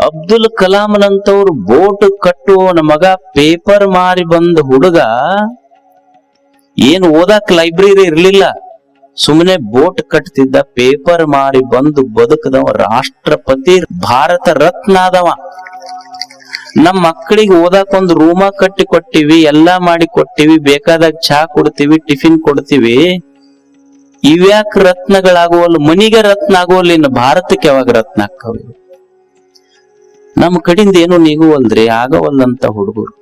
Abdul ಕಲಾಂನಂತವ್ರು boat ಕಟ್ಟುವವನ ಮಗ paper ಮಾರಿ ಬಂದ ಹುಡುಗ ಏನ್ ಓದಾಕ್ ಲೈಬ್ರರಿ ಇರ್ಲಿಲ್ಲ, ಸುಮ್ಮನೆ ಬೋಟ್ ಕಟ್ತಿದ್ದ, ಪೇಪರ್ ಮಾರಿ ಬಂದು ಬದುಕದವ, ರಾಷ್ಟ್ರಪತಿ, ಭಾರತ ರತ್ನ ಆದವ. ನಮ್ ಮಕ್ಕಳಿಗೆ ಓದಾಕ್ ಒಂದು ರೂಮ ಕಟ್ಟಿ ಕೊಟ್ಟಿವಿ, ಎಲ್ಲಾ ಮಾಡಿ ಕೊಟ್ಟಿವಿ, ಬೇಕಾದಾಗ ಚಹಾ ಕೊಡ್ತೀವಿ, ಟಿಫಿನ್ ಕೊಡ್ತೀವಿ. ಇವ್ಯಾಕ ರತ್ನಗಳಾಗುವಲ್ಲ? ಮನಿಗೆ ರತ್ನ ಆಗುವಲ್ಲ, ಇನ್ನು ಭಾರತಕ್ಕೆ ಯಾವಾಗ ರತ್ನ ಆಕ್ಕವ? ನಮ್ಮ ಕಡಿಂದ ಏನು ನೀಗುವಲ್ರಿ, ಆಗವಲ್ಲಂತ ಹುಡುಗರು.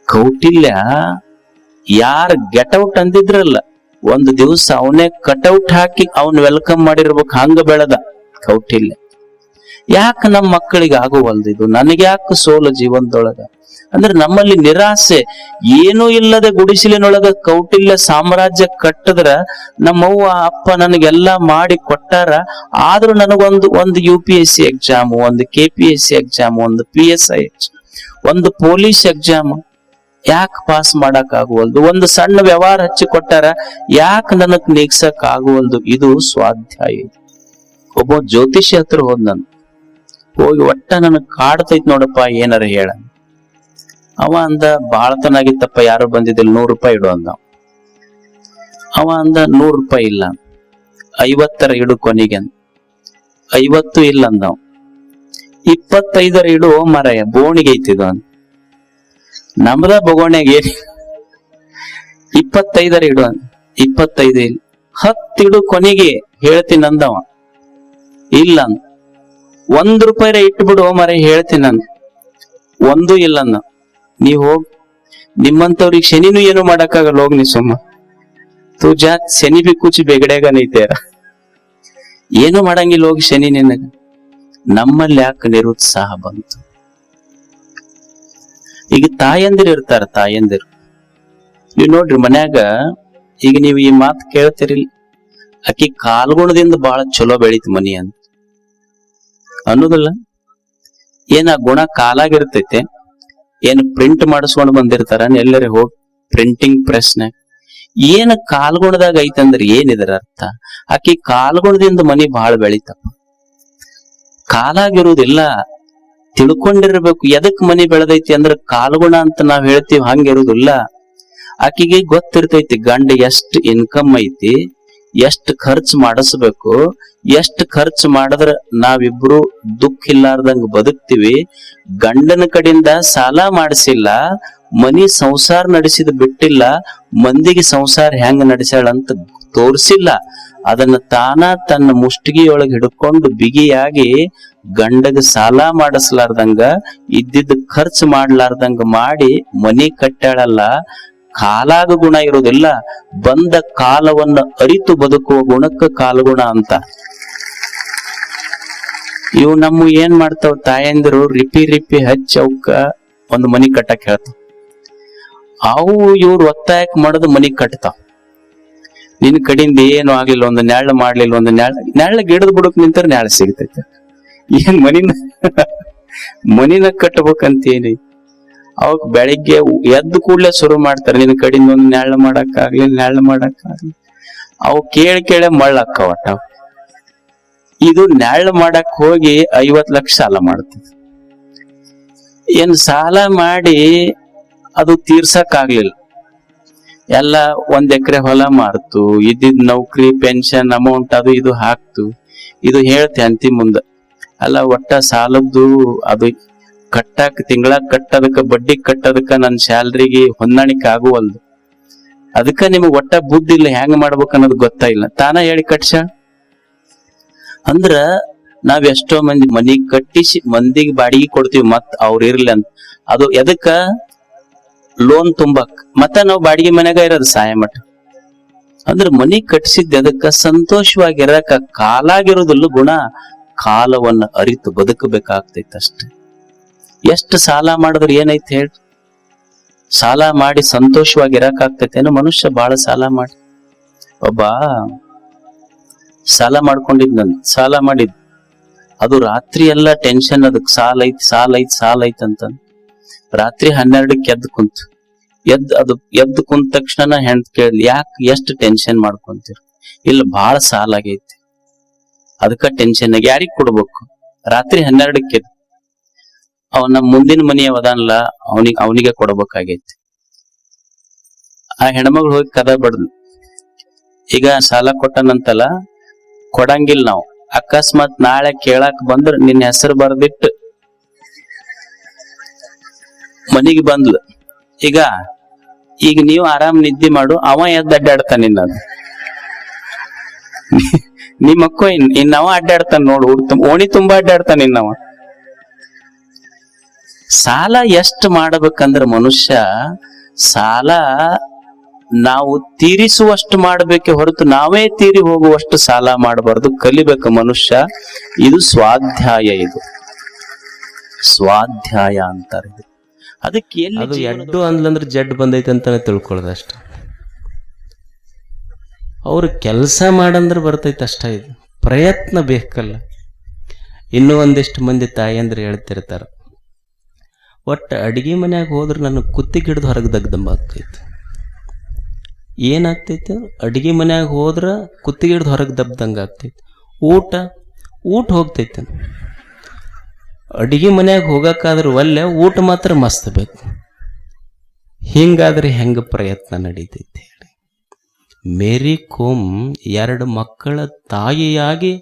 ಕೌಟಿಲ್ಯ ಯಾರ ಗೆಟೌಟ್ ಅಂದಿದ್ರಲ್ಲ, ಒಂದು ದಿವಸ ಅವನೇ ಕಟೌಟ್ ಹಾಕಿ ಅವನ್ ವೆಲ್ಕಮ್ ಮಾಡಿರ್ಬೇಕು, ಹಂಗ ಬೆಳೆದ ಕೌಟಿಲ್ಯ. ಯಾಕ ನಮ್ಮ ಮಕ್ಕಳಿಗೆ ಆಗುವಲ್ದು ಇದು? ನನಗೆ ಯಾಕೆ ಸೋಲು ಜೀವನದೊಳಗ? ಅಂದ್ರೆ ನಮ್ಮಲ್ಲಿ ನಿರಾಸೆ. ಏನೂ ಇಲ್ಲದೆ ಗುಡಿಸಿಲಿನೊಳಗ ಕೌಟಿಲ್ಯ ಸಾಮ್ರಾಜ್ಯ ಕಟ್ಟದ್ರ ನಮ್ಮವ್ವ ಅಪ್ಪ ನನಗೆಲ್ಲಾ ಮಾಡಿ ಕೊಟ್ಟಾರ, ಆದ್ರೂ ನನಗೊಂದು UPSC ಎಕ್ಸಾಮ್, ಒಂದು KPSC ಎಕ್ಸಾಮ್, ಒಂದು PSI ಎಕ್ಸಾಮ್, ಒಂದು ಪೊಲೀಸ್ ಎಕ್ಸಾಮ್ ಯಾಕೆ ಪಾಸ್ ಮಾಡಕ್ ಆಗುವಲ್ದು? ಒಂದು ಸಣ್ಣ ವ್ಯವಹಾರ ಹಚ್ಚಿ ಕೊಟ್ಟಾರ, ಯಾಕೆ ನನಗ್ ನೀಗ್ಸಕ್ ಆಗುವಲ್ದು? ಇದು ಸ್ವಾಧ್ಯಾಯ. ಒಬ್ಬ ಜ್ಯೋತಿಷಿ ಹತ್ರ ಹೋದ್, ಹೋಗಿ ಒಟ್ಟ ನನಗ್ ಕಾಡ್ತೈತ್ ನೋಡಪ್ಪ, ಏನಾರ ಹೇಳ. ಅವ ಅಂದ, ಬಾಳತನಾಗಿತ್ತಪ್ಪ, ಯಾರು ಬಂದಿದ್ದಿಲ್ಲ, 100 ರೂಪಾಯಿ ಇಡು ಅಂದ. ಅವ ಅಂದ, 100 ರೂಪಾಯಿ ಇಲ್ಲ, 50 ಇಡು ಕೊನೆಗೆ. 50 ಇಲ್ಲ ಅಂದ. 25 ಇಡು ಮರಯ, ಬೋಣಿಗೆ ಐತಿದು ಅಂದ. ನಮ್ದ ಬಗೋಣೆಗೆ 25 ಇಡು ಅಂದ. 25 ಇಲ್ಲ, 10 ಇಡು ಕೊನೆಗೆ ಹೇಳ್ತೀನಿ ಅಂದವ. ಇಲ್ಲ ಅಂದ. 1 ರೂಪಾಯಿ ಇಟ್ಬಿಡು ಮರ, ಹೇಳ್ತೀನಿ ಅಂದ. 1 ಇಲ್ಲ ಅಂದ. ನೀವ್ ಹೋಗ್, ನಿಮ್ಮಂತವ್ರಿಗೆ ಶನಿನೂ ಏನು ಮಾಡಕ್ಕಾಗಲ್ಲ, ಹೋಗ್ ನೀ ಸುಮ್ಮ. ತೂ ಜಾತ್ ಶನಿ ಬಿ ಕುಚ್ ಬೆಗಡೆಗ ನೈತೇರ, ಏನು ಮಾಡಂಗಿಲ್ಲ, ಹೋಗಿ ಶನಿ ನಿನಗ. ನಮ್ಮಲ್ಲಿ ಯಾಕೆ ನಿರುತ್ಸಾಹ ಬಂತು? ಈಗ ತಾಯಂದಿರು ಇರ್ತಾರ, ತಾಯಂದಿರು ನೀವ್ ನೋಡ್ರಿ ಮನ್ಯಾಗ, ಈಗ ನೀವ್ ಈ ಮಾತು ಕೇಳ್ತಿರಿಲ್ಲ, ಆಕಿ ಕಾಲ್ಗುಣದಿಂದ ಬಹಳ ಚಲೋ ಬೆಳಿತ ಮನಿ ಅಂತ ಅನ್ನೋದಿಲ್ಲ. ಏನ ಗುಣ ಕಾಲಾಗಿರ್ತೈತೆ, ಏನ್ ಪ್ರಿಂಟ್ ಮಾಡಿಸ್ಕೊಂಡ್ ಬಂದಿರ್ತಾರ ಎಲ್ಲರೂ ಹೋಗಿ ಪ್ರಿಂಟಿಂಗ್ ಪ್ರೆಸ್ನಾಗ, ಏನ್ ಕಾಲ್ಗುಣದಾಗ ಐತಂದ್ರ ಏನಿದ್ರ ಅರ್ಥ? ಆಕಿ ಕಾಲ್ಗುಣದಿಂದ ಮನಿ ಬಹಳ ಬೆಳಿತಪ್ಪ. ಕಾಲಾಗಿರುವುದಿಲ್ಲ, ತಿಳ್ಕೊಂಡಿರ್ಬೇಕು. ಎದಕ್ ಮನಿ ಬೆಳೆದೈತಿ ಅಂದ್ರ ಕಾಲ್ಗುಣ ಅಂತ ನಾವ್ ಹೇಳ್ತೀವಿ, ಹಂಗಿರುವುದಿಲ್ಲ. ಆಕಿಗೆ ಗೊತ್ತಿರ್ತೈತಿ ಗಂಡ ಎಷ್ಟ್ ಇನ್ಕಮ್ ಐತಿ, ಎಷ್ಟ್ ಖರ್ಚು ಮಾಡಿಸ್ಬೇಕು, ಎಷ್ಟ್ ಖರ್ಚು ಮಾಡಿದ್ರ ನಾವಿಬ್ರು ದುಃಖ ಇಲ್ಲಾರ್ದಂಗ ಬದುಕ್ತಿವಿ. ಗಂಡನ ಕಡೆಯಿಂದ ಸಾಲ ಮಾಡಿಸಿಲ್ಲ, ಮನಿ ಸಂಸಾರ ನಡೆಸಿದ ಬಿಟ್ಟಿಲ್ಲ, ಮಂದಿಗೆ ಸಂಸಾರ ಹೆಂಗ ನಡೆಸ್ಯಾಳಂತ ತೋರ್ಸಿಲ್ಲ. ಅದನ್ನ ತಾನ ತನ್ನ ಮುಷ್ಟಿಗೆಯೊಳಗೆ ಹಿಡ್ಕೊಂಡು ಬಿಗಿಯಾಗಿ ಗಂಡಗ ಸಾಲ ಮಾಡಿಸ್ಲಾರ್ದಂಗ, ಇದ್ದಿದ್ದ ಖರ್ಚು ಮಾಡ್ಲಾರ್ದಂಗ ಮಾಡಿ ಮನಿ ಕಟ್ಟಾಳಲ್ಲ. ಕಾಲಾಗ ಗುಣ ಇರುವುದಿಲ್ಲ, ಬಂದ ಕಾಲವನ್ನ ಅರಿತು ಬದುಕುವ ಗುಣಕ್ಕ ಕಾಲಗುಣ ಅಂತ. ಇವು ನಮ್ಮ ಏನ್ ಮಾಡ್ತಾವ ತಾಯಂದಿರು, ರಿಪಿ ಹಚ್ಚಿ ಅವಕ್ಕ ಒಂದು ಮನಿ ಕಟ್ಟಕ್ ಹೇಳ್ತಾವ. ಅವು ಇವ್ರು ಒತ್ತಾಯಕ್ ಮಾಡೋದು ಮನಿ ಕಟ್ತಾವ. ನಿನ್ ಕಡಿಂದ ಏನು ಆಗ್ಲಿಲ್ಲ, ಒಂದು ನೆಳ್ಳ ಮಾಡ್ಲಿಲ್ಲ, ಒಂದು ನೆಳ್ಳ ಗಿಡದ ಬುಡಕ್ ನಿಂತರ ನೆಳ್ಳ ಸಿಗ್ತೈತೆ. ಏನ್ ಮನಿನ ಕಟ್ಟಬೇಕಂತೇನಿ. ಅವಾಗ ಬೆಳಿಗ್ಗೆ ಎದ್ದು ಕೂಡ್ಲೆ ಶುರು ಮಾಡ್ತಾರೆ, ನಿನ್ ಕಡಿಂದ ಒಂದು ನೆಳ್ಳ ಮಾಡಕ್ ಆಗ್ಲಿ. ಅವು ಕೇಳಿ ಮಳ್ಳಕ್ಕವಟ. ಇದು ನೆಳ್ಳ ಮಾಡಕ್ ಹೋಗಿ 50 ಲಕ್ಷ ಸಾಲ ಮಾಡ್ತದೆ. ಏನ್ ಸಾಲ ಮಾಡಿ ಅದು ತೀರ್ಸಕ್ ಆಗ್ಲಿಲ್ಲ, ಎಲ್ಲ 1 ಎಕರೆ ಹೊಲ ಮಾರ್ತು, ಇದ್ದಿದ್ ನೌಕರಿ, ಪೆನ್ಷನ್ ಅಮೌಂಟ್ ಅದು ಇದು ಹಾಕ್ತು. ಇದು ಹೇಳ್ತೆ ಅಂತಿ ಮುಂದ, ಅಲ್ಲ ಒಟ್ಟ ಸಾಲದ್ದು ಅದು ಕಟ್ಟಾಕ, ತಿಂಗಳ ಕಟ್ಟದಕ್ಕ, ಬಡ್ಡಿ ಕಟ್ಟದಕ್ಕ ನನ್ ಸ್ಯಾಲ್ರಿಗೆ ಹೊಂದಾಣಿಕೆ ಆಗುವಲ್ದು. ಅದಕ್ಕ ನಿಮಗ್ ಒಟ್ಟ ಬುದ್ಧಿ ಇಲ್ಲ, ಹೆಂಗ್ ಮಾಡ್ಬೇಕು ಅನ್ನೋದು ಗೊತ್ತಾಯಿಲ್ಲ. ತಾನ ಹೇಳಿ ಕಟ್ಸ ಅಂದ್ರ ನಾವ್ ಎಷ್ಟೋ ಮಂದಿ ಮನಿ ಕಟ್ಟಿಸಿ ಮಂದಿಗೆ ಬಾಡಿಗೆ ಕೊಡ್ತೀವಿ, ಮತ್ ಅವ್ರ ಇರ್ಲಿ ಅಂತ. ಅದು ಎದಕ್ಕ? ಲೋನ್ ತುಂಬಕ್. ಮತ್ತ ನಾವ್ ಬಾಡಿಗೆ ಮನೆಗ ಇರೋದು ಸಾಯ ಮಠ. ಅಂದ್ರ ಮನಿ ಕಟ್ಟಿಸಿದ್ದ ಎದಕ್ಕ? ಸಂತೋಷವಾಗಿರಕ. ಕಾಲಾಗಿರೋದಿಲ್ಲ ಗುಣ, ಕಾಲವನ್ನ ಅರಿತು ಬದುಕಬೇಕಾಗ್ತೈತೆ ಅಷ್ಟೇ. ಎಷ್ಟು ಸಾಲ ಮಾಡಿದ್ರೆ ಏನೈತೆ ಹೇಳಿ? ಸಾಲ ಮಾಡಿ ಸಂತೋಷವಾಗಿ ಆಗ್ತೈತೇನೋ? ಮನುಷ್ಯ ಬಾಳ ಸಾಲ ಮಾಡಿ, ಒಬ್ಬ ಸಾಲ ಸಾಲ ಮಾಡಿದ್, ಅದು ರಾತ್ರಿ ಎಲ್ಲ ಟೆನ್ಷನ್, ಅದಕ್ ಸಾಲ ಐತ್ ಅಂತ. ರಾತ್ರಿ 12ಕ್ಕೆ ಎದ್ದು ಕುಂತ ತಕ್ಷಣ ಹೆಂಡ್ ಕೇಳಿ, ಯಾಕೆ ಎಷ್ಟು ಟೆನ್ಷನ್ ಮಾಡ್ಕೊಂತೀರ? ಇಲ್ಲ ಬಹಳ ಸಾಲ ಆಗೈತಿ, ಅದಕ್ಕ ಟೆನ್ಷನ್. ಯಾರಿಗ್ ಕೊಡ್ಬೇಕು? ರಾತ್ರಿ 12ಕ್ಕೆ ಅವನ ಮುಂದಿನ ಮನೆಯವ ಅದಾನಲ್ಲ ಅವನಿಗೆ ಕೊಡ್ಬೇಕಾಗೈತಿ. ಆ ಹೆಣ್ಮಗಳು ಹೋಗಿ ಕದ ಬಡ್ದು, ಈಗ ಸಾಲ ಕೊಟ್ಟನಂತಲ್ಲ, ಕೊಡಂಗಿಲ್ಲ ನಾವು. ಅಕಸ್ಮಾತ್ ನಾಳೆ ಕೇಳಾಕ್ ಬಂದ್ರ ನಿನ್ನ ಹೆಸರು ಬರ್ದಿಟ್ಟು ಮನಿಗೆ ಬಂದ್ಲು. ಈಗ ನೀವು ಆರಾಮ್ ನಿದ್ದೆ ಮಾಡು, ಅವ ಎದ್ದು ಅಡ್ಡಾಡ್ತಾನ. ನಿಮ್ಮಕ್ಕೋ ಇನ್ನವ ಅಡ್ಡಾಡ್ತಾನ ನೋಡು, ಓಣಿ ತುಂಬಾ ಅಡ್ಡಾಡ್ತಾನ ಇನ್ನವ. ಸಾಲ ಎಷ್ಟು ಮಾಡ್ಬೇಕಂದ್ರ ಮನುಷ್ಯ ಸಾಲ ನಾವು ತೀರಿಸುವಷ್ಟು ಮಾಡ್ಬೇಕೆ ಹೊರತು ನಾವೇ ತೀರಿ ಹೋಗುವಷ್ಟು ಸಾಲ ಮಾಡಬಾರ್ದು. ಕಲಿಬೇಕು ಮನುಷ್ಯ. ಇದು ಸ್ವಾಧ್ಯಾಯ, ಇದು ಸ್ವಾಧ್ಯಾಯ ಅಂತಾರೆ. ಅದಕ್ಕೆ ಅದು ಎಡ್ಡು ಅಂದ್ಲಂದ್ರೆ ಜಡ್ ಬಂದೈತೆ ಅಂತಾನೆ ತಿಳ್ಕೊಳ್ಳೋದು ಅಷ್ಟ. ಅವ್ರು ಕೆಲಸ ಮಾಡಂದ್ರೆ ಬರ್ತೈತೆ ಅಷ್ಟ. ಇದು ಪ್ರಯತ್ನ ಬೇಕಲ್ಲ. ಇನ್ನೂ ಒಂದಿಷ್ಟು ಮಂದಿ ತಾಯಂದ್ರೆ ಹೇಳ್ತಿರ್ತಾರ, ಒಟ್ಟು ಅಡಿಗೆ ಮನ್ಯಾಗ ಹೋದ್ರೆ ನನ್ನ ಕುತ್ತಿಗೆ ಹಿಡಿದು ಹೊರಗೆ ದಗ್ದಂಬ ಆಗ್ತೈತಿ. ಏನಾಗ್ತೈತಿ? ಅಡಿಗೆ ಮನ್ಯಾಗ ಹೋದ್ರೆ ಕುತ್ತಿಗೆ ಹಿಡಿದು ಹೊರಗೆ ದಬ್ದಂಗೆ ಆಗ್ತೈತಿ. ಊಟ ಹೋಗ್ತೈತಿ. ಅಡಿಗೆ ಮನ್ಯಾಗ ಹೋಗಕ್ಕಾದ್ರೆ ಒಲ್ಲೆ, ಊಟ ಮಾತ್ರ ಮಸ್ತ್ ಬೇಕು. ಹಿಂಗಾದ್ರೆ ಹೆಂಗ ಪ್ರಯತ್ನ ನಡೀತೈತಿ ಹೇಳಿ? ಮೇರಿ ಕೋಮ್ 2 ಮಕ್ಕಳ ತಾಯಿಯಾಗಿ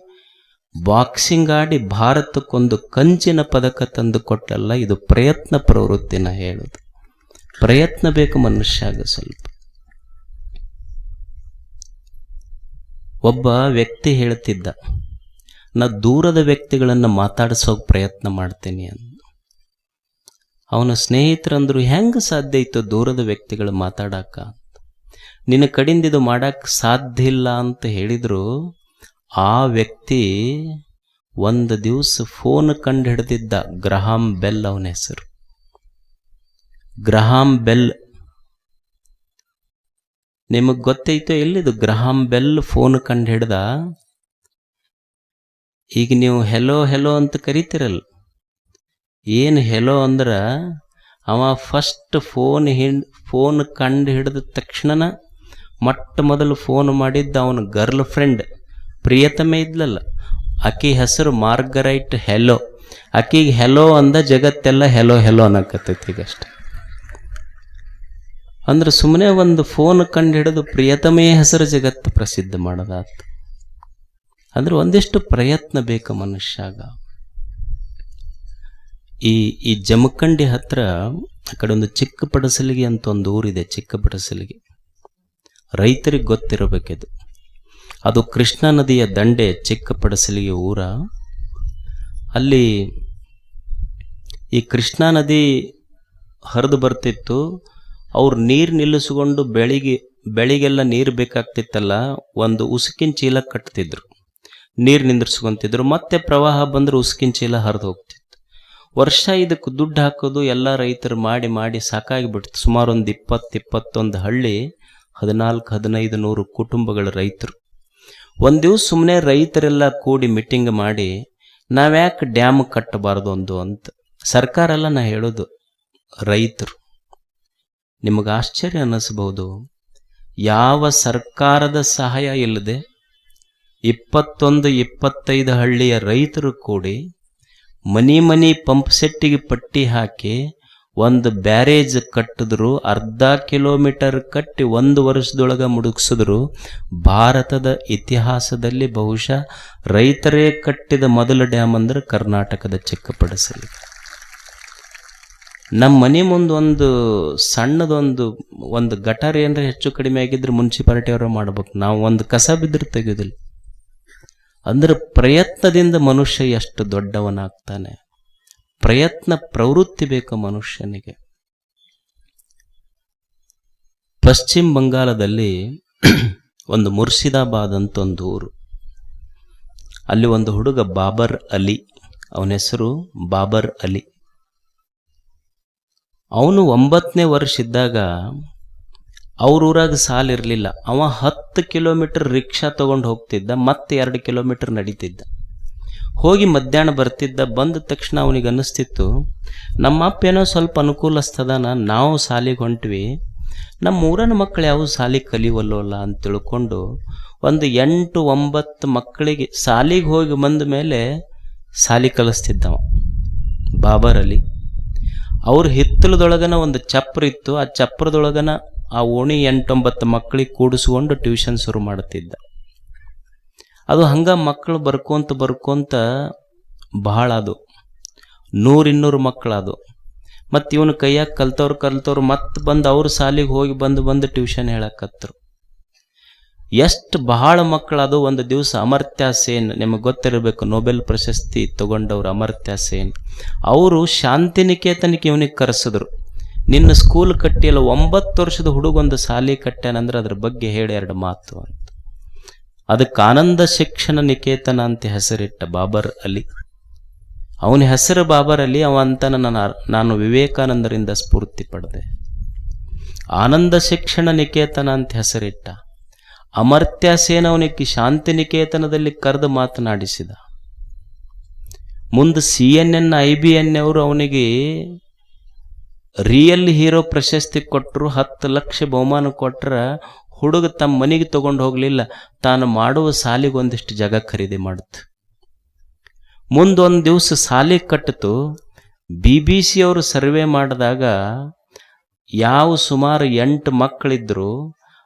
ಬಾಕ್ಸಿಂಗ್ ಆಡಿ ಭಾರತಕ್ಕೊಂದು ಕಂಚಿನ ಪದಕ ತಂದು ಕೊಟ್ಟಲ್ಲ. ಇದು ಪ್ರಯತ್ನ ಪ್ರವೃತ್ತಿನ ಹೇಳುದು. ಪ್ರಯತ್ನ ಬೇಕು ಮನುಷ್ಯಾಗ ಸ್ವಲ್ಪ. ಒಬ್ಬ ವ್ಯಕ್ತಿ ಹೇಳ್ತಿದ್ದ, ನಾ ದೂರದ ವ್ಯಕ್ತಿಗಳನ್ನು ಮಾತಾಡಿಸೋಕೆ ಪ್ರಯತ್ನ ಮಾಡ್ತೇನೆ ಅಂತ. ಅವನ ಸ್ನೇಹಿತರಂದ್ರು, ಹೆಂಗೆ ಸಾಧ್ಯ ಇತ್ತು ದೂರದ ವ್ಯಕ್ತಿಗಳು ಮಾತಾಡಕ? ನಿನ್ನ ಕಡೆಯಿಂದ ಇದು ಮಾಡಕ್ಕೆ ಸಾಧ್ಯ ಇಲ್ಲ ಅಂತ ಹೇಳಿದ್ರು. ಆ ವ್ಯಕ್ತಿ ಒಂದು ದಿವಸ ಫೋನ್ ಕಂಡು ಹಿಡಿದಿದ್ದ. ಗ್ರಹಾಂ ಬೆಲ್ ಅವನ ಹೆಸರು. ಗ್ರಹಾಂ ಬೆಲ್ ನಿಮಗೆ ಗೊತ್ತೈತೋ ಎಲ್ಲಿದು? ಗ್ರಹಾಂ ಬೆಲ್ ಫೋನ್ ಕಂಡು ಹಿಡ್ದ. ಈಗ ನೀವು ಹೆಲೋ ಹೆಲೋ ಅಂತ ಕರಿತಿರಲ್ಲ, ಏನು ಹೆಲೋ ಅಂದ್ರೆ ಅವ ಫಸ್ಟ್ ಫೋನ್ ಕಂಡು ಹಿಡಿದ ತಕ್ಷಣ ಮೊಟ್ಟ ಮೊದಲು ಫೋನ್ ಮಾಡಿದ್ದ ಅವನ ಗರ್ಲ್ ಫ್ರೆಂಡ್ ಪ್ರಿಯತಮೆ ಇದ್ಲಲ್ಲ, ಆಕಿ ಹೆಸರು ಮಾರ್ಗರೈಟ್ ಹೆಲೋ. ಆಕಿಗೆ ಹೆಲೋ ಅಂದ ಜಗತ್ತೆಲ್ಲ ಹೆಲೋ ಹೆಲೋ ಅನ್ನಕತ್ತೈತಿ ಈಗಷ್ಟೆ. ಅಂದ್ರೆ ಸುಮ್ಮನೆ ಒಂದು ಫೋನ್ ಕಂಡು ಹಿಡಿದು ಪ್ರಿಯತಮೆಯ ಹೆಸರು ಜಗತ್ತು ಪ್ರಸಿದ್ಧ ಮಾಡೋದಾತ. ಅಂದ್ರೆ ಒಂದಿಷ್ಟು ಪ್ರಯತ್ನ ಬೇಕು ಮನುಷ್ಯಾಗ. ಈ ಜಮಖಂಡಿ ಹತ್ರ ಆ ಕಡೆ ಒಂದು ಚಿಕ್ಕ ಪಡಸಲಿಗೆ ಅಂತ ಒಂದು ಊರಿದೆ. ಚಿಕ್ಕ ಪಡಸಲಿಗೆ ರೈತರಿಗೆ ಗೊತ್ತಿರಬೇಕಿದು. ಅದು ಕೃಷ್ಣಾ ನದಿಯ ದಂಡೆ ಚಿಕ್ಕ ಪಡಸಲಿಗೆ ಊರ. ಅಲ್ಲಿ ಈ ಕೃಷ್ಣಾ ನದಿ ಹರಿದು ಬರ್ತಿತ್ತು. ಅವ್ರು ನೀರು ನಿಲ್ಲಿಸ್ಕೊಂಡು ಬೆಳಿಗೆಲ್ಲ ನೀರು ಬೇಕಾಗ್ತಿತ್ತಲ್ಲ, ಒಂದು ಉಸುಕಿನ ಚೀಲ ಕಟ್ತಿದ್ರು, ನೀರು ನಿಂದ್ರಿಸ್ಕೊಂತಿದ್ರು. ಮತ್ತೆ ಪ್ರವಾಹ ಬಂದ್ರೆ ಉಸುಕಿನ ಚೀಲ ಹರಿದು ಹೋಗ್ತಿತ್ತು. ವರ್ಷ ಇದಕ್ಕೆ ದುಡ್ಡು ಹಾಕೋದು ಎಲ್ಲ ರೈತರು ಮಾಡಿ ಮಾಡಿ ಸಾಕಾಗಿಬಿಡ್ತು. ಸುಮಾರು ಒಂದು 20-21 ಹಳ್ಳಿ, 1400-1500 ಕುಟುಂಬಗಳ ರೈತರು. ಒಂದು ದಿವಸ ಸುಮ್ಮನೆ ರೈತರೆಲ್ಲ ಕೂಡಿ ಮೀಟಿಂಗ್ ಮಾಡಿ, ನಾವ್ಯಾಕೆ ಡ್ಯಾಮ್ ಕಟ್ಟಬಾರ್ದು ಅಂತ. ಸರ್ಕಾರ ಎಲ್ಲ ನಾ ಹೇಳೋದು, ರೈತರು. ನಿಮಗೆ ಆಶ್ಚರ್ಯ ಅನ್ನಿಸ್ಬೋದು, ಯಾವ ಸರ್ಕಾರದ ಸಹಾಯ ಇಲ್ಲದೆ 21-25 ಹಳ್ಳಿಯ ರೈತರು ಕೂಡಿ ಮನಿ ಪಂಪ್ ಸೆಟ್ಟಿಗೆ ಪಟ್ಟಿ ಹಾಕಿ ಒಂದು ಬ್ಯಾರೇಜ್ ಕಟ್ಟಿದ್ರು. 1/2 ಕಿಲೋಮೀಟರ್ ಕಟ್ಟಿ 1 ವರ್ಷದೊಳಗೆ ಮುಡುಗಿಸಿದ್ರು. ಭಾರತದ ಇತಿಹಾಸದಲ್ಲಿ ಬಹುಶಃ ರೈತರೇ ಕಟ್ಟಿದ ಮೊದಲ ಡ್ಯಾಮ್ ಅಂದ್ರೆ ಕರ್ನಾಟಕದ ಚಿಕ್ಕಪಡಸಲಿ. ನಮ್ಮ ಮನೆ ಮುಂದೆ ಒಂದು ಸಣ್ಣದೊಂದು ಗಟಾರ ಏನಾರ ಹೆಚ್ಚು ಕಡಿಮೆ ಆಗಿದ್ರೆ ಮುನ್ಸಿಪಾಲಿಟಿ ಅವರು ಮಾಡ್ಬೇಕು. ನಾವು ಒಂದು ಕಸ ಬಿದ್ದರೆ ತೆಗೆಯೋದಿಲ್ಲ. ಅಂದ್ರೆ ಪ್ರಯತ್ನದಿಂದ ಮನುಷ್ಯ ಎಷ್ಟು ದೊಡ್ಡವನಾಗ್ತಾನೆ. ಪ್ರಯತ್ನ ಪ್ರವೃತ್ತಿ ಬೇಕು ಮನುಷ್ಯನಿಗೆ. ಪಶ್ಚಿಮ ಬಂಗಾಳದಲ್ಲಿ ಒಂದು ಮುರ್ಷಿದಾಬಾದ್ ಅಂತ ಒಂದು ಊರು. ಅಲ್ಲಿ ಒಂದು ಹುಡುಗ ಬಾಬರ್ ಅಲಿ, ಅವನ ಹೆಸರು ಬಾಬರ್ ಅಲಿ. ಅವನು 9ನೇ ವರ್ಷ ಇದ್ದಾಗ ಅವ್ರೂರಾಗ ಸಾಲಿರಲಿಲ್ಲ. ಅವ 10 ಕಿಲೋಮೀಟರ್ ರಿಕ್ಷಾ ತಗೊಂಡು ಹೋಗ್ತಿದ್ದ, ಮತ್ತೆ 2 ಕಿಲೋಮೀಟರ್ ನಡೀತಿದ್ದ. ಹೋಗಿ ಮಧ್ಯಾಹ್ನ ಬರ್ತಿದ್ದ. ಬಂದ ತಕ್ಷಣ ಅವನಿಗೆ ಅನ್ನಿಸ್ತಿತ್ತು, ನಮ್ಮ ಅಪ್ಪ ಏನೋ ಸ್ವಲ್ಪ ಅನುಕೂಲಸ್ತದಾನ, ನಾವು ಸಾಲಿಗೆ ಹೊಂಟ್ವಿ, ನಮ್ಮ ಊರನ ಮಕ್ಕಳು ಯಾವ ಸಾಲಿ ಕಲಿವಲ್ಲೋಲ್ಲ ಅಂತ ತಿಳ್ಕೊಂಡು ಒಂದು 8-9 ಮಕ್ಕಳಿಗೆ ಸಾಲಿಗೆ ಹೋಗಿ ಬಂದ ಮೇಲೆ ಸಾಲಿ ಕಲಿಸ್ತಿದ್ದವ ಬಾಬರ್ ಅಲಿ. ಅವ್ರ ಹಿತ್ತಲದೊಳಗನ ಒಂದು ಚಪ್ರ ಇತ್ತು. ಆ ಚಪ್ರದೊಳಗನ ಆ ಓಣಿ 8-9 ಮಕ್ಕಳಿಗೆ ಕೂಡಿಸ್ಕೊಂಡು ಟ್ಯೂಷನ್ ಶುರು ಮಾಡ್ತಿದ್ದ. ಅದು ಹಂಗ ಮಕ್ಕಳು ಬರ್ಕೊಂತ ಬಹಳ ಅದು 100-200 ಮಕ್ಕಳದು. ಮತ್ತು ಇವನು ಕೈಯಾಗ ಕಲ್ತವ್ರು ಮತ್ತೆ ಬಂದು ಅವ್ರ ಸಾಲಿಗೆ ಹೋಗಿ ಬಂದು ಟ್ಯೂಷನ್ ಹೇಳಕತ್ತರು. ಎಷ್ಟು ಬಹಳ ಮಕ್ಕಳದು. ಒಂದು ದಿವಸ ಅಮರ್ತ್ಯ ಸೇನ್, ನಿಮಗೆ ಗೊತ್ತಿರಬೇಕು, ನೊಬೆಲ್ ಪ್ರಶಸ್ತಿ ತಗೊಂಡವ್ರು ಅಮರ್ತ್ಯ ಸೇನ್, ಅವರು ಶಾಂತಿನಿಕೇತನಕ್ಕೆ ಇವನಿಗೆ ಕರೆಸಿದ್ರು. ನಿನ್ನ ಸ್ಕೂಲ್ ಕಟ್ಟಿಯಲ್ಲ, 9 ವರ್ಷದ ಹುಡುಗೊಂದು ಸಾಲಿ ಕಟ್ಟ್ಯಾನಂದ್ರೆ ಅದ್ರ ಬಗ್ಗೆ ಹೇಳಿ 2 ಮಾತು ಅಂತ. ಅದಕ್ಕೆ ಆನಂದ ಶಿಕ್ಷಣ ನಿಕೇತನ ಅಂತ ಹೆಸರಿಟ್ಟ ಬಾಬರ್ ಅಲಿ. ಅವನ ಹೆಸರು ಬಾಬರ್ ಅಲಿ. ಅವ ಅಂತ ನಾನು ವಿವೇಕಾನಂದರಿಂದ ಸ್ಫೂರ್ತಿ ಪಡೆದೆ. ಆನಂದ ಶಿಕ್ಷಣ ನಿಕೇತನ ಅಂತ ಹೆಸರಿಟ್ಟ. ಅಮರ್ತ್ಯ ಸೇನ್ ಅವನಿಗೆ ಶಾಂತಿನಿಕೇತನದಲ್ಲಿ ಕರೆದು ಮಾತನಾಡಿಸಿದ. ಮುಂದೆ CNN IBN ಅವರು ಅವನಿಗೆ ರಿಯಲ್ ಹೀರೋ ಪ್ರಶಸ್ತಿ ಕೊಟ್ಟರು. 10 ಲಕ್ಷ ಬಹುಮಾನ ಕೊಟ್ರ ಹುಡುಗ ತಮ್ಮ ಮನೆಗೆ ತಗೊಂಡು ಹೋಗ್ಲಿಲ್ಲ, ತಾನು ಮಾಡುವ ಸಾಲಿಗೆ ಒಂದಿಷ್ಟು ಜಾಗ ಖರೀದಿ ಮಾಡ್ತು. ಮುಂದೊಂದು ದಿವಸ ಸಾಲಿ ಕಟ್ಟಿತು. BBC ಅವರು ಸರ್ವೆ ಮಾಡಿದಾಗ ಯಾವ ಸುಮಾರು 8 ಮಕ್ಕಳಿದ್ರು,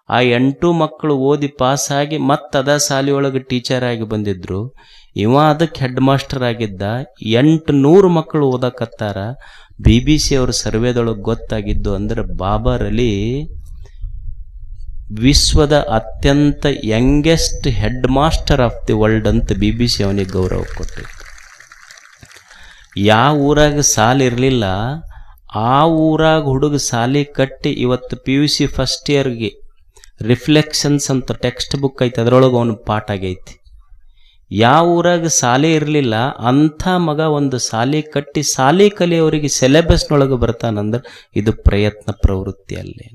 ಆ 8 ಮಕ್ಕಳು ಓದಿ ಪಾಸಾಗಿ ಅದ ಸಾಲಿಯೊಳಗೆ ಟೀಚರ್ ಆಗಿ ಬಂದಿದ್ರು. ಇವ ಅದಕ್ಕೆ ಹೆಡ್ ಮಾಸ್ಟರ್ ಆಗಿದ್ದ. 800 ಮಕ್ಕಳು ಓದಕತ್ತಾರ. BBC ಅವ್ರ ಸರ್ವೇದೊಳಗೆ ಗೊತ್ತಾಗಿದ್ದು ಅಂದ್ರೆ ಬಾಬರ್ ಅಲಿ ವಿಶ್ವದ ಅತ್ಯಂತ youngest head master of the world ಅಂತ BBC ಅವನಿಗೆ ಗೌರವ ಕೊಟ್ಟಿತ್ತು. ಯಾವ ಊರಾಗ ಸಾಲ ಇರಲಿಲ್ಲ, ಆ ಊರಾಗ ಹುಡುಗ ಸಾಲಿ ಕಟ್ಟಿ ಇವತ್ತು PUC ಫಸ್ಟ್ ಇಯರ್ಗೆ ರಿಫ್ಲೆಕ್ಷನ್ಸ್ ಅಂತ ಟೆಕ್ಸ್ಟ್ ಬುಕ್ ಐತೆ, ಅದರೊಳಗೆ ಅವನು ಪಾಠ ಆಗೈತಿ. ಯಾವ ಊರಾಗ ಸಾಲಿ ಇರಲಿಲ್ಲ, ಅಂಥ ಮಗ ಒಂದು ಸಾಲಿ ಕಟ್ಟಿ ಸಾಲಿ ಕಲಿಯವರಿಗೆ ಸಿಲೆಬಸ್ನೊಳಗೆ ಬರ್ತಾನಂದ್ರೆ ಇದು ಪ್ರಯತ್ನ ಪ್ರವೃತ್ತಿ ಅಲ್ಲೇ.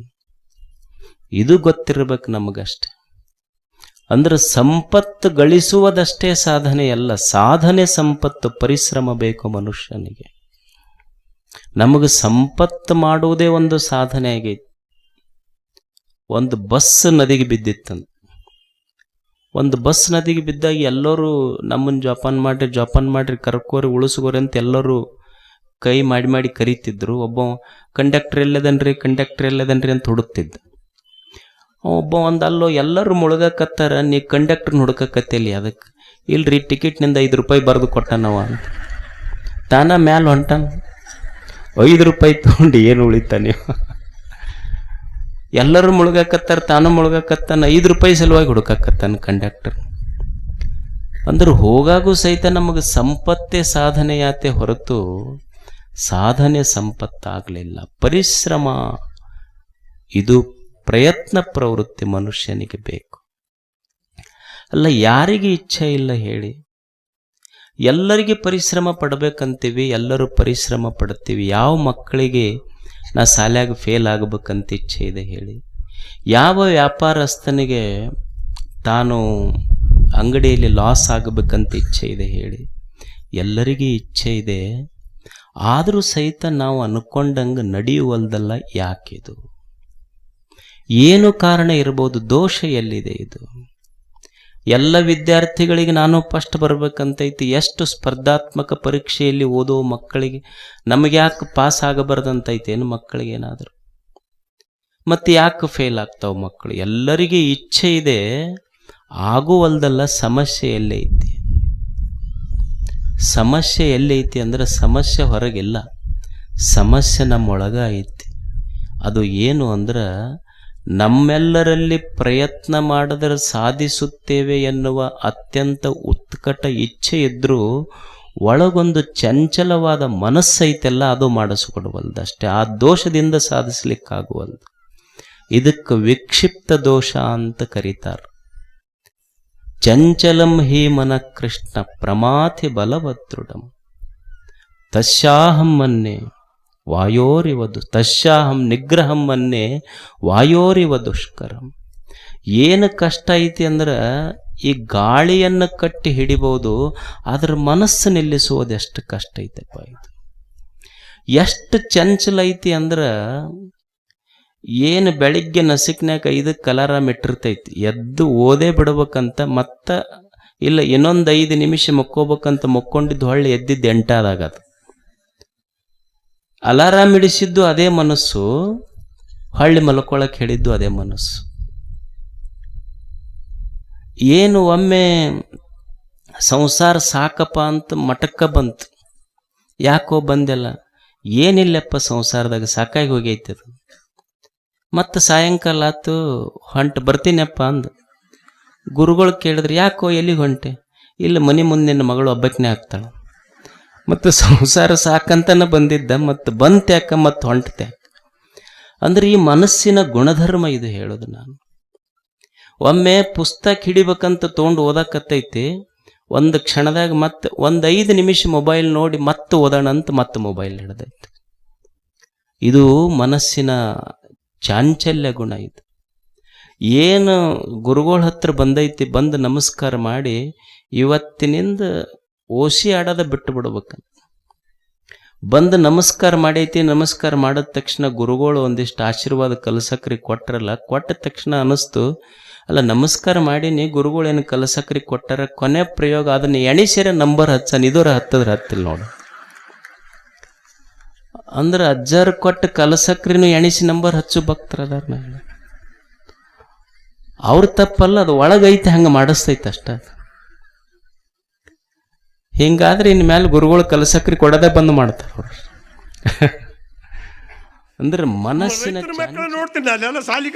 ಇದು ಗೊತ್ತಿರಬೇಕು ನಮಗಷ್ಟೆ. ಅಂದ್ರೆ ಸಂಪತ್ತು ಗಳಿಸುವುದಷ್ಟೇ ಸಾಧನೆಯಲ್ಲ, ಸಾಧನೆ ಸಂಪತ್ತು, ಪರಿಶ್ರಮ ಬೇಕು ಮನುಷ್ಯನಿಗೆ. ನಮಗೆ ಸಂಪತ್ತು ಮಾಡುವುದೇ ಒಂದು ಸಾಧನೆ ಆಗೈತಿ. ಒಂದು ಬಸ್ ನದಿಗೆ ಬಿದ್ದಿತ್ತಂತ. ಒಂದು ಬಸ್ ನದಿಗೆ ಬಿದ್ದಾಗ ಎಲ್ಲರೂ ನಮ್ಮನ್ನು ಜೋಪಾನ ಮಾಡ್ರಿ ಕರ್ಕೋರಿ ಉಳಿಸ್ಕೋರಿ ಅಂತ ಎಲ್ಲರೂ ಕೈ ಮಾಡಿ ಕರೀತಿದ್ರು. ಒಬ್ಬ ಕಂಡಕ್ಟರ್ ಎಲ್ಲದನ್ರಿ ಅಂತ ಹುಡುಕ್ತಿದ್ದ. ಒಬ್ಬ ಒಂದಲ್ಲೋ ಎಲ್ಲರೂ ಮುಳುಗಕತ್ತಾರ, ನೀ ಕಂಡಕ್ಟರ್ನ ಹುಡುಕಕತ್ತಿಲ್ಲ. ಅದಕ್ಕೆ ಇಲ್ರಿ ಟಿಕೆಟ್ನಿಂದ 5 ರೂಪಾಯಿ ಬರೆದು ಕೊಟ್ಟನವ ಅಂತ ತಾನ ಮ್ಯಾಲ ಹೊಂಟಾನ. 5 ರೂಪಾಯಿ ತಗೊಂಡು ಏನು ಉಳಿತಾನೆ? ಎಲ್ಲರೂ ಮುಳುಗಕತ್ತಾರ, ತಾನು ಮುಳುಗಕತ್ತಾನ, 5 ರೂಪಾಯಿ ಸಲುವಾಗಿ ಹುಡುಕಕತ್ತಾನ ಕಂಡಕ್ಟರ್. ಅಂದ್ರೆ ಹೋಗಾಗೂ ಸಹಿತ ನಮಗೆ ಸಂಪತ್ತೇ ಸಾಧನೆಯಾತೆ ಹೊರತು ಸಾಧನೆ ಸಂಪತ್ತಾಗಲಿಲ್ಲ. ಪರಿಶ್ರಮ, ಇದು ಪ್ರಯತ್ನ ಪ್ರವೃತ್ತಿ ಮನುಷ್ಯನಿಗೆ ಬೇಕು. ಅಲ್ಲ, ಯಾರಿಗೆ ಇಚ್ಛೆ ಇಲ್ಲ ಹೇಳಿ? ಎಲ್ಲರಿಗೆ ಪರಿಶ್ರಮ ಪಡಬೇಕಂತೀವಿ, ಎಲ್ಲರೂ ಪರಿಶ್ರಮ ಪಡ್ತೀವಿ. ಯಾವ ಮಕ್ಕಳಿಗೆ ನಾ ಶಾಲ್ಯಾಗ ಫೇಲ್ ಆಗಬೇಕಂತ ಇಚ್ಛೆ ಇದೆ ಹೇಳಿ? ಯಾವ ವ್ಯಾಪಾರಸ್ಥನಿಗೆ ತಾನು ಅಂಗಡಿಯಲ್ಲಿ ಲಾಸ್ ಆಗಬೇಕಂತ ಇಚ್ಛೆ ಇದೆ ಹೇಳಿ? ಎಲ್ಲರಿಗೂ ಇಚ್ಛೆ ಇದೆ. ಆದರೂ ಸಹಿತ ನಾವು ಅನ್ಕೊಂಡಂಗೆ ನಡೆಯುವಲ್ದಲ್ಲ. ಯಾಕಿದು? ಏನು ಕಾರಣ ಇರ್ಬೋದು? ದೋಷ ಎಲ್ಲಿದೆ ಇದು? ಎಲ್ಲ ವಿದ್ಯಾರ್ಥಿಗಳಿಗೆ ನಾನು ಫಸ್ಟ್ ಬರ್ಬೇಕಂತೈತಿ. ಎಷ್ಟು ಸ್ಪರ್ಧಾತ್ಮಕ ಪರೀಕ್ಷೆಯಲ್ಲಿ ಓದೋ ಮಕ್ಕಳಿಗೆ ನಮಗೆ ಯಾಕೆ ಪಾಸ್ ಆಗಬಾರ್ದಂತೈತೇನು ಮಕ್ಕಳಿಗೆ ಏನಾದರೂ? ಮತ್ತೆ ಯಾಕೆ ಫೇಲ್ ಆಗ್ತಾವ ಮಕ್ಕಳು? ಎಲ್ಲರಿಗೆ ಇಚ್ಛೆ ಇದೆ, ಆಗುವಲ್ದಲ್ಲ. ಸಮಸ್ಯೆ ಎಲ್ಲೇ ಐತಿ? ಸಮಸ್ಯೆ ಎಲ್ಲೈತಿ ಅಂದ್ರೆ ಸಮಸ್ಯೆ ಹೊರಗಿಲ್ಲ, ಸಮಸ್ಯೆ ನಮ್ಮೊಳಗ ಐತಿ. ಅದು ಏನು ಅಂದ್ರೆ ನಮ್ಮೆಲ್ಲರಲ್ಲಿ ಪ್ರಯತ್ನ ಮಾಡಿದರೆ ಸಾಧಿಸುತ್ತೇವೆ ಎನ್ನುವ ಅತ್ಯಂತ ಉತ್ಕಟ ಇಚ್ಛೆ ಇದ್ರೂ ಒಳಗೊಂದು ಚಂಚಲವಾದ ಮನಸ್ಸೈತೆಲ್ಲ, ಅದು ಮಾಡಿಸ್ಕೊಡುವಲ್ದಷ್ಟೇ. ಆ ದೋಷದಿಂದ ಸಾಧಿಸ್ಲಿಕ್ಕಾಗುವಲ್ದು. ಇದಕ್ಕೆ ವಿಕ್ಷಿಪ್ತ ದೋಷ ಅಂತ ಕರೀತಾರೆ. ಚಂಚಲಂ ಹಿ ಮನ ಕೃಷ್ಣ ಪ್ರಮಾಥಿ ಬಲವದೃಢಂ ತಸ್ಯಾಹಂ ಮನ್ನೆ ವಾಯೋರಿವದು ತಸ್ಯಾಹಂ ನಿಗ್ರಹಂ ಮನ್ನೆ ವಾಯೋರಿವ ದುಷ್ಕರಂ. ಏನು ಕಷ್ಟ ಐತಿ ಅಂದ್ರೆ ಈ ಗಾಳಿಯನ್ನು ಕಟ್ಟಿ ಹಿಡಿಬಹುದು, ಆದ್ರೆ ಮನಸ್ಸು ನಿಲ್ಲಿಸುವುದು ಎಷ್ಟು ಕಷ್ಟ ಐತಪ್ಪ. ಇದು ಎಷ್ಟು ಚಂಚಲ ಐತಿ ಅಂದ್ರೆ ಏನು ಬೆಳಿಗ್ಗೆ ನಸಿಕ್ನಾಗ 5 ಅಲಾರಾಮ್ ಇಟ್ಟಿರ್ತೈತಿ, ಎದ್ದು ಓದೇ ಬಿಡ್ಬೇಕಂತ, ಇಲ್ಲ ಇನ್ನೊಂದು 5 ನಿಮಿಷ ಮಕ್ಕೋಬೇಕಂತ ಮಕ್ಕೊಂಡಿದ್ದು ಹೊಳ್ಳಿ ಎದ್ದಿದ್ದು 8 ಆದಾಗದು. ಅಲಾರಾಮ್ ಇಡಿಸಿದ್ದು ಅದೇ ಮನಸ್ಸು, ಹಳ್ಳಿ ಮಲ್ಕೊಳಕ್ಕೆ ಹೇಳಿದ್ದು ಅದೇ ಮನಸ್ಸು. ಏನು ಒಮ್ಮೆ ಸಂಸಾರ ಸಾಕಪ್ಪ ಅಂತ ಮಟಕ್ಕ ಬಂತು, ಯಾಕೋ ಬಂದೆಲ್ಲ, ಏನಿಲ್ಲಪ್ಪ ಸಂಸಾರದಾಗ ಸಾಕಾಗಿ ಹೋಗೈತದ. ಮತ್ತು ಸಾಯಂಕಾಲ ಆತು, ಬರ್ತೀನಪ್ಪ ಅಂದ. ಗುರುಗಳು ಕೇಳಿದ್ರೆ, ಯಾಕೋ ಎಲ್ಲಿಗೆ ಹೊಂಟೆ? ಇಲ್ಲ, ಮನೆ ಮುಂದೆ ನಿನ್ನ ಮಗಳು ಒಬ್ಬಕ್ಕನೇ ಆಗ್ತಾಳೆ, ಮತ್ತು ಸಂಸಾರ ಸಾಕಂತನ ಬಂದಿದ್ದ, ಮತ್ತು ಬಂತ್ಯಾಕ ಮತ್ತು ಹೊಂಟ್ಯಾಕ. ಅಂದ್ರೆ ಈ ಮನಸ್ಸಿನ ಗುಣಧರ್ಮ ಇದು ಹೇಳೋದು. ನಾನು ಒಮ್ಮೆ ಪುಸ್ತಕ ಹಿಡಿಬೇಕಂತ ತೊಗೊಂಡು ಓದಕತ್ತೈತಿ, ಒಂದು ಕ್ಷಣದಾಗ ಮತ್ತೆ 5 ನಿಮಿಷ ಮೊಬೈಲ್ ನೋಡಿ ಮತ್ತೆ ಓದೋಣ ಅಂತ ಮತ್ತೆ ಮೊಬೈಲ್ ಹಿಡ್ದೈತಿ. ಇದು ಮನಸ್ಸಿನ ಚಾಂಚಲ್ಯ ಗುಣ. ಇದು ಏನು ಗುರುಗಳ ಹತ್ರ ಬಂದೈತಿ, ಬಂದು ನಮಸ್ಕಾರ ಮಾಡಿ ಇವತ್ತಿನಿಂದ ಓಸಿ ಆಡೋದ ಬಿಟ್ಟು ಬಿಡ್ಬೇಕಂತ. ಬಂದು ನಮಸ್ಕಾರ ಮಾಡೈತಿ, ನಮಸ್ಕಾರ ಮಾಡಿದ ತಕ್ಷಣ ಗುರುಗಳು ಒಂದಿಷ್ಟು ಆಶೀರ್ವಾದ ಕಲಸಕ್ರಿ ಕೊಟ್ಟರಲ್ಲ, ಕೊಟ್ಟ ತಕ್ಷಣ ಅನಿಸ್ತು, ಅಲ್ಲ ನಮಸ್ಕಾರ ಮಾಡೀನಿ, ಗುರುಗಳೇನು ಕಲಸಕ್ರಿ ಕೊಟ್ಟಾರ, ಕೊನೆ ಪ್ರಯೋಗ ಅದನ್ನ ಎಣಿಸ್ಯಾರ, ನಂಬರ್ ಹಚ್ಚನ್, ಇದರ ಹತ್ತಿಲ್ಲ ನೋಡು. ಅಂದ್ರೆ ಅಜ್ಜಾರ್ ಕೊಟ್ಟ ಕಲಸಕ್ರಿನೂ ಎಣಿಸಿ ನಂಬರ್ ಹಚ್ಚು ಭಕ್ತರದಾರ. ಅವ್ರ ತಪ್ಪಲ್ಲ, ಅದು ಒಳಗೈತೆ, ಹಂಗೆ ಮಾಡಿಸ್ತೈತೆ ಅಷ್ಟ. ಹಿಂಗಾದ್ರೆ ಇನ್ ಮೇಲೆ ಗುರುಗಳು ಕಲಸಕ್ರಿ ಕೊಡದೆ ಬಂದು ಮಾಡ್ತಾರ ಅವ್ರು. ಅಂದ್ರೆ ಮನಸ್ಸಿನ ಮಕ್ಕಳು ನೋಡ್ತೀನಿ, ಅಲ್ಲೆಲ್ಲ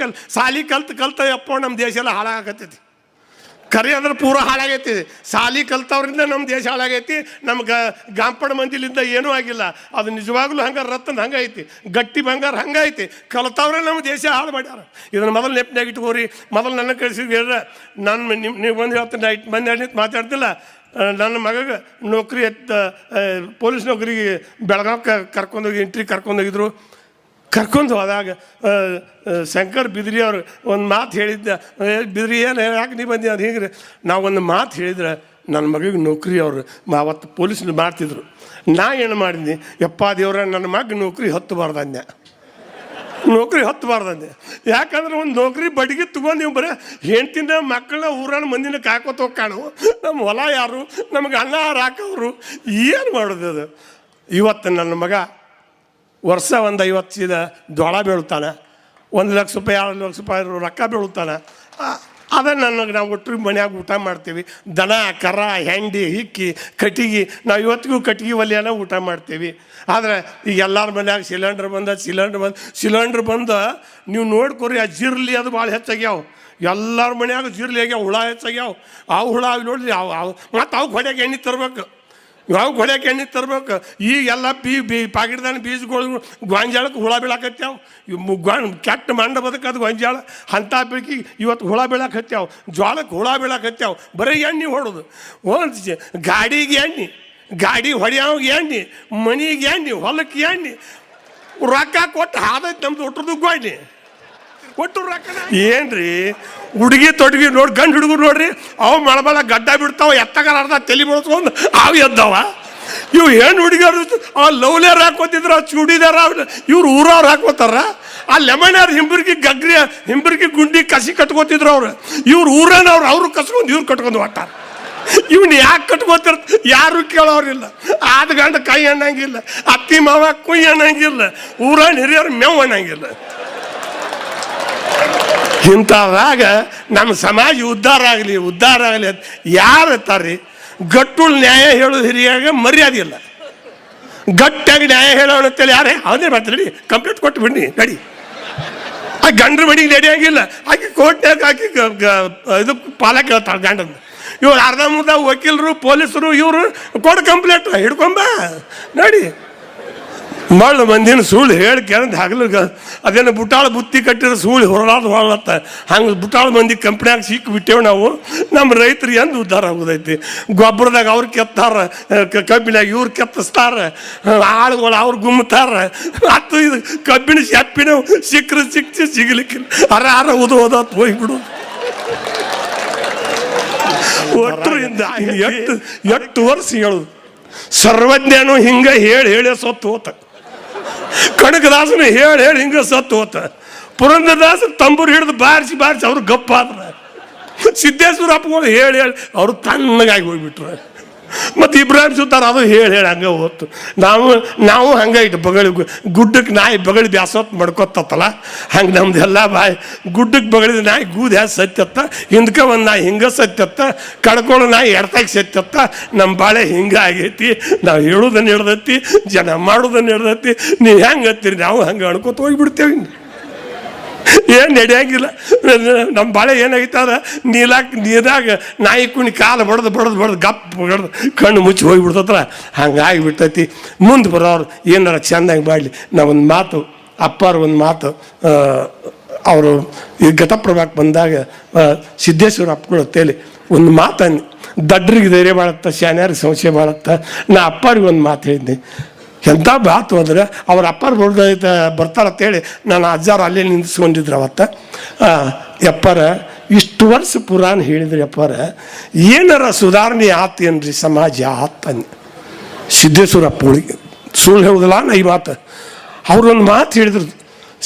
ಸಾಲಿ ಕಲ್ತ ಯಪ್ಪ ನಮ್ಮ ದೇಶ ಎಲ್ಲ ಹಾಳಾಗತ್ತೈತಿ. ಕರೆ ಅಂದ್ರೆ ಪೂರ ಹಾಳಾಗೈತಿ. ಸಾಲಿ ಕಲ್ತವ್ರಿಂದ ನಮ್ಮ ದೇಶ ಹಾಳಾಗೈತಿ. ನಮ್ಗೆ ಗಾಂಪಡ ಮಂದಿಲಿಂದ ಏನೂ ಆಗಿಲ್ಲ. ಅದು ನಿಜವಾಗ್ಲೂ ಹಂಗಾರ ರತ್ನ ಹಂಗೈತಿ, ಗಟ್ಟಿ ಬಂಗಾರ ಹಂಗೈತಿ. ಕಲ್ತವ್ರೆ ನಮ್ಮ ದೇಶ ಹಾಳು ಮಾಡ್ಯಾರ. ಇದನ್ನು ಮೊದಲು ನೆಪ್ನಾಗ ಇಟ್ಕೋರಿ. ಮೊದಲು ನನ್ನ ಕಳಿಸಿದ್ರೆ ನೀವು ಬಂದು ಹೇಳ್ತೀನಿ, ಮಂದಿ ಮಾತಾಡ್ತಿಲ್ಲ. ನನ್ನ ಮಗಗೆ ನೌಕರಿ ಪೊಲೀಸ್ ನೌಕರಿಗೆ ಬೆಳಗಾವಿಗೆ ಕರ್ಕೊಂಡೋಗಿ ಎಂಟ್ರಿ ಕರ್ಕೊಂಡೋಗಿದ್ರು. ಕರ್ಕೊಂಡು ಹೋದಾಗ ಶಂಕರ್ ಬಿದ್ರಿ ಅವ್ರು ಒಂದು ಮಾತು ಹೇಳಿದ್ದ, ಬಿದ್ರಿ ಏನು ಯಾಕೆ ನೀ ಬಂದಿ ಅದು ಹೀಗೆ. ನಾವು ಒಂದು ಮಾತು ಹೇಳಿದ್ರೆ ನನ್ನ ಮಗಿಗೆ ನೌಕರಿ ಅವರು ಅವತ್ತು ಪೊಲೀಸ್ನ ಮಾಡ್ತಿದ್ರು. ನಾ ಏನು ಮಾಡಿದ್ನಿ, ಯಪ್ಪ ದೇವ್ರ ನನ್ನ ಮಗ ನೌಕರಿ ಹತ್ತಬಾರ್ದಂದೆ, ನೌಕರಿ ಹತ್ತಬಾರ್ದಂದೆ. ಯಾಕಂದ್ರೆ ಒಂದು ನೌಕರಿ ಬಡಿಗೆ ತೊಗೊಂಡು ನೀವು ಬರೀ ಹೆಂಡ್ತಿನ ಮಕ್ಕಳನ್ನ ಊರನ್ನ ಮಂದಿನ ಕಾಕೋತ ಹೋಗ್ಕಾಣು. ನಮ್ಮ ಹೊಲ ಯಾರು, ನಮಗೆ ಅನ್ನ ಹಾಕೋರು, ಏನು ಮಾಡೋದು ಅದು. ಇವತ್ತು ನನ್ನ ಮಗ ವರ್ಷ ಒಂದು 50 ಚೀಲ ಜೋಳ ಬೆಳುತ್ತಾನೆ, 1 ಲಕ್ಷ ರೂಪಾಯಿ 2 ಲಕ್ಷ ರೂಪಾಯಿ ರೊಕ್ಕ ಬೆಳುತ್ತಾನೆ. ಅದನ್ನು ನಾವು ಒಟ್ಟು ಮನ್ಯಾಗ ಊಟ ಮಾಡ್ತೀವಿ. ದನ ಕರ ಹೆಂಡಿ ಹಿಕ್ಕಿ ಕಟ್ಟಿಗೆ, ನಾವು ಇವತ್ತಿಗೂ ಕಟ್ಟಿಗೆ ಒಲೆಯನ್ನ ಊಟ ಮಾಡ್ತೀವಿ. ಆದರೆ ಈಗ ಎಲ್ಲರ ಮನ್ಯಾಗ ಸಿಲಿಂಡ್ರ್ ಬಂದು ನೀವು ನೋಡ್ಕೊರಿ, ಆ ಜಿರ್ಲಿ ಅದು ಭಾಳ ಹೆಚ್ಚಾಗ್ಯಾವ. ಎಲ್ಲರ ಮನ್ಯಾಗ ಜಿರ್ಲಿ ಆಗ್ಯಾವ, ಹುಳ ಹೆಚ್ಚಾಗ್ಯಾವ. ಆ ಹುಳ ನೋಡ್ರಿ, ಮತ್ತು ಅವು ಹೊಡ್ಯಾಗ ಎಣ್ಣೆ ತರ್ಬೇಕು, ಯಾವ ಹೊಡ್ಯಾಕೆ ಎಣ್ಣೆ ತರ್ಬೇಕು. ಈಗೆಲ್ಲ ಪಾಕಿಟ್ದಾನ ಬೀಜಗಳು ಗೊಂಜಾಳಕ್ಕೆ ಹುಳ ಬೀಳಾಕತ್ಯಾವ. ಕೆಟ್ಟ ಮಂಡ ಬದಕದು ಗೊಂಜಾಳ ಅಂಥ ಬೆಳಕಿ ಇವತ್ತು ಹುಳ ಬೀಳಾಕತ್ಯಾವ, ಜೋಳಕ್ಕೆ ಹುಳ ಬೀಳಾಕತ್ಯಾವ. ಬರೀ ಎಣ್ಣೆ ಹೊಡೋದು. ಒಂದು ಗಾಡಿಗೆ ಎಣ್ಣೆ, ಗಾಡಿ ಹೊಡೆಯೋಗೆ ಎಣ್ಣೆ, ಮನೆಗೆ ಎಣ್ಣೆ, ಹೊಲಕ್ಕೆ ಎಣ್ಣೆ, ರೊಕ್ಕ ಕೊಟ್ಟು ಹಾದೈತೆ ನಮ್ದು ಒಟ್ಟದ್ದು ಗೋಣಿ ಒಟ್ಟು ರೊಕ್ಕ. ಏನ್ರಿ ಹುಡುಗಿ ತೊಡಗಿ ನೋಡಿ, ಗಂಡು ಹುಡುಗರು ನೋಡ್ರಿ, ಅವು ಮಳಬಳ ಗಡ್ಡ ಬಿಡ್ತಾವ, ಎತ್ತಗಾರ ಅರ್ಧ ತಲೆ ಬಳಸ್ಕೊಂಡು ಅವು ಎದ್ದವ. ಇವು ಹೆಣ್ಣು ಹುಡುಗಿಯರು ಆ ಲವ್ಲೇರ್ ಹಾಕೋತಿದ್ರು, ಆ ಚೂಡಿದಾರ ಇವ್ರು ಊರವ್ರು ಹಾಕೋತಾರ. ಆ ಲೆಮನ್ಯಾರು ಹಿಂಬರ್ಗಿ ಗುಂಡಿ ಕಸಿ ಕಟ್ಕೋತಿದ್ರು ಅವ್ರು. ಇವ್ರು ಊರನವ್ರು, ಅವ್ರು ಕಸ್ಕೊಂಡು ಇವ್ರು ಕಟ್ಕೊಂಡು ಹೊಟ್ಟಾರ. ಇವ್ನು ಯಾಕೆ ಕಟ್ಕೋತಿರ ಯಾರು ಕೇಳೋರಿಲ್ಲ. ಆದ ಗಂಡ ಕೈ ಅನ್ನಂಗಿಲ್ಲ, ಅತ್ತಿ ಮಾವ ಕುಯ್ ಅನ್ನಂಗಿಲ್ಲ, ಊರನ್ನ ಹಿರಿಯರು ಮೇವು ಅನ್ನಂಗಿಲ್ಲ. ಇಂಥವಾಗ ನಮ್ಮ ಸಮಾಜ ಉದ್ಧಾರ ಆಗಲಿ ಅಂತ ಯಾರು ಇರ್ತಾರ್ರಿ? ಗಟ್ಟುಳು ನ್ಯಾಯ ಹೇಳೋದು ಹಿರಿಯಾಗ ಮರ್ಯಾದೆ ಇಲ್ಲ. ಗಟ್ಟಾಗಿ ನ್ಯಾಯ ಹೇಳೋಣ ಅಂತೇಳಿ ಯಾರೇ ಅವನೇ ಮಾಡ್ತಾರೆ, ನಡಿ ಕಂಪ್ಲೇಂಟ್ ಕೊಟ್ಟು ಬಿಡಿ ನಡಿ. ಆ ಗಂಡ್ರ ಮಡಿಗೆ ನಡೆಯಂಗಿಲ್ಲ. ಆಕೆ ಕೋರ್ಟ್ನಾಗ ಆಕೆ ಇದು ಪಾಲ ಕೇಳ್ತಾಳೆ ಗಂಡನ. ಇವ್ರು ಅರ್ಧ ಮುರ್ಧ ವಕೀಲರು ಪೊಲೀಸರು ಇವರು ಕೊಡು ಕಂಪ್ಲೇಂಟ್ ಹಿಡ್ಕೊಂಬ ನಡಿ. ಮಳ್ಳು ಮಂದಿನ ಸುಳ್ಳು ಹೇಳಿ ಕೇಳಂತ ಹಗಲಿಗೆ ಅದೇನು ಬುಟ್ಟಾಳ ಬುತ್ತಿ ಕಟ್ಟಿರೋ ಸುಳ್ಳು ಹೊರತ್ತ. ಹಂಗೆ ಬುಟ್ಟಾಳ ಮಂದಿ ಕಂಪ್ನಿಯಾಗ ಸಿಕ್ಕಿ ಬಿಟ್ಟೇವು ನಾವು. ನಮ್ಮ ರೈತರು ಎಂದು ಉದ್ಧಾರ ಆಗೋದೈತಿ? ಗೊಬ್ಬರದಾಗ ಅವ್ರು ಕೆತ್ತಾರ, ಕಬ್ಬಿನಾಗ ಇವ್ರು ಕೆತ್ತಿಸ್ತಾರ, ಆಳುಗಳು ಅವ್ರು ಗುಮ್ಮತಾರ. ಮತ್ತು ಇದು ಕಬ್ಬಿನ ಶೆಪ್ಪಿನ ಸಿಗ್ಲಿಕ್ಕಿಲ್ಲ, ಅರ ಓದೋದತ್ತು ಹೋಗ್ಬಿಡು. ಒಟ್ಟು ಎಷ್ಟು ವರ್ಷ ಹೇಳುದು. ಸರ್ವಜ್ಞನು ಹಿಂಗೆ ಹೇಳಿ ಸತ್ತು ಹೋತ. ಕನಕದಾಸನು ಹೇಳಿ ಹಿಂಗೆ ಸತ್ತು ಹೋತ. ಪುರಂದರದಾಸರು ತಂಬೂರು ಹಿಡಿದು ಬಾರಿಸಿ ಅವ್ರು ಗಪ್ಪ ಆದ್ರ. ಸಿದ್ದೇಶ್ವರ ಅಪ್ಪಗಳು ಹೇಳಿ ಅವರು ತಣ್ಣಗಾಗಿ ಹೋಗ್ಬಿಟ್ರು. ಮತ್ತು ಇಬ್ರಾಹಿಂ ಸುತ್ತಾರ ಅದು ಹೇಳಿ ಹಂಗೆ ಹೋತು. ನಾವು ಹಂಗೆ ಇಟ್ಟು ಬಗಳಿ ಗುಡ್ಡಕ್ಕೆ ನಾಯಿ ಬಗಳಿ ಬ್ಯಾಸೋತ್ ಮಾಡ್ಕೊತತ್ತಲ್ಲ, ಹಂಗೆ ನಮ್ದು ಎಲ್ಲ ಬಾಯಿ ಗುಡ್ಡಕ್ಕೆ ಬಗಳಿದ ನಾಯಿ ಗೂದು ಹ್ಯಾ ಸತ್ಯತ್ತ, ಹಿಂದ್ಕ ಒಂದು ನಾಯಿ ಹಿಂಗೆ ಸತ್ಯತ್ತ, ಕಡ್ಕೊಂಡು ನಾಯಿ ಎಡ್ತಾಗಿ ಸತ್ಯತ್ತ. ನಮ್ಮ ಬಾಳೆ ಹಿಂಗೆ ಆಗೈತಿ. ನಾವು ಹೇಳೋದನ್ನು ಹಿಡ್ದೈತಿ, ಜನ ಮಾಡೋದನ್ನು ಹಿಡ್ದೈತಿ. ನೀವು ಹೆಂಗೆ ಹತ್ತೀರಿ, ನಾವು ಹಂಗೆ ಅಣ್ಕೋತ ಹೋಗಿಬಿಡ್ತೇವೆ. ಏನು ನಡೆಯಂಗಿಲ್ಲ. ನಮ್ಮ ಬಾಳೆ ಏನಾಗಿತ್ತದ ನೀರಾಗ ನಾಯಿ ಕುಣಿ ಕಾಲು ಬಡ್ದು ಗಪ್ ಬಡ್ದು ಕಣ್ಣು ಮುಚ್ಚಿ ಹೋಗಿಬಿಡ್ತತ್ರ. ಹಂಗಾಗಿ ಬಿಡ್ತೈತಿ. ಮುಂದೆ ಬರೋರು ಏನಾರ ಚೆಂದಾಗಿ ಮಾಡಲಿ. ನಾವೊಂದು ಮಾತು, ಅಪ್ಪಾರ ಒಂದು ಮಾತು, ಅವರು ಈ ಘಟಪ್ರಭಾಕ್ಕೆ ಬಂದಾಗ ಸಿದ್ದೇಶ್ವರ ಅಪ್ಪಗಳು ತೇಲಿ ಒಂದು ಮಾತನ್ನು, ದಡ್ರಿಗೆ ಧೈರ್ಯ ಮಾಡುತ್ತಾ, ಶಾನ್ಯಾರಿಗೆ ಸಂಶಯ ಮಾಡುತ್ತಾ. ನಾ ಅಪ್ಪಾರಿಗೆ ಒಂದು ಮಾತು ಹೇಳಿದ್ದೆ, ಎಂಥ ಬಾತು ಅಂದ್ರೆ ಅವ್ರ ಅಪ್ಪಾರು ಬರ್ತಾರಂತೇಳಿ ನಾನು ಅಜ್ಜಾರು ಅಲ್ಲೇ ನಿಂದಿಸ್ಕೊಂಡಿದ್ರು ಅವತ್ತು. ಯಪ್ಪಾರ ಇಷ್ಟು ವರ್ಷ ಪುರಾಣ ಹೇಳಿದ್ರಿ ಯಪ್ಪಾರ, ಏನಾರ ಸುಧಾರಣೆ ಆತೇನ್ರಿ ಸಮಾಜ ಆತನ್. ಸಿದ್ದೇಶ್ವರಪ್ಪಗಳಿಗೆ ಸುಳ್ಳು ಹೇಳೋದಿಲ್ಲ ನಾ ಈ ಮಾತು. ಅವ್ರೊಂದು ಮಾತು ಹೇಳಿದ್ರು,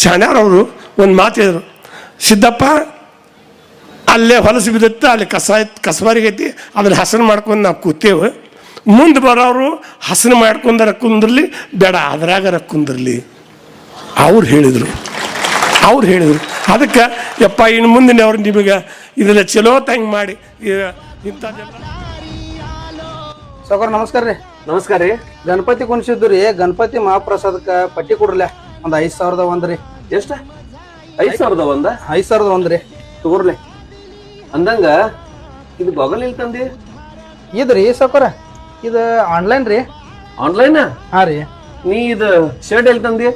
ಶಾಣ್ಯಾರವರು ಒಂದು ಮಾತು ಹೇಳಿದ್ರು, ಸಿದ್ದಪ್ಪ ಅಲ್ಲೇ ಹೊಲಸು ಬಿದ್ದತ್ತೆ, ಅಲ್ಲಿ ಕಸಬಾರಿಗೈತಿ, ಅದನ್ನ ಹಸನು ಮಾಡ್ಕೊಂಡು ನಾವು ಕೂತೇವೆ. ಮುಂದೆ ಬರೋರು ಹಸನು ಮಾಡ್ಕೊಂಡಾರ ಕುಂದಿರ್ಲಿ, ಬೇಡ ಅದ್ರಾಗಾರ ಕುಂದಿರ್ಲಿ ಅವ್ರು ಹೇಳಿದರು. ಅದಕ್ಕೆ ಯಪ್ಪ ಇನ್ನು ಮುಂದಿನವ್ರು ನಿಮಗೆ ಇದೆಲ್ಲ ಚಲೋ ತಂಗೆ ಮಾಡಿ ಇಂಥದ್ದೆಲ್ಲ. ಸಾವ್ಕಾರ ನಮಸ್ಕಾರ ರೀ. ನಮಸ್ಕಾರ ರೀ. ಗಣಪತಿ ಕುಣಿಸಿದ್ದು ರೀ, ಗಣಪತಿ ಮಹಾಪ್ರಸಾದಕ್ಕೆ ಪಟ್ಟಿ ಕೊಡ್ರಲ್ಲ ಒಂದು 5,000 ರೀ. ಎಷ್ಟ? 5,000 5,000 ರೀ. ತಗೋರ್ಲೆ ಅಂದಂಗ ಇದು ಗೊಗಲ್ ಇಲ್ಲಿ ತಂದಿ? ಇದು ರೀ ಸಾವ್ಕಾರ, ಇದು ಆನ್ಲೈನ್ ರೀ. ಆನ್ಲೈನ್? ಹಾಂ ರೀ. ನೀ ಇದು ಶರ್ಟ್ ಎಲ್ಲಿ ತಂದಿ?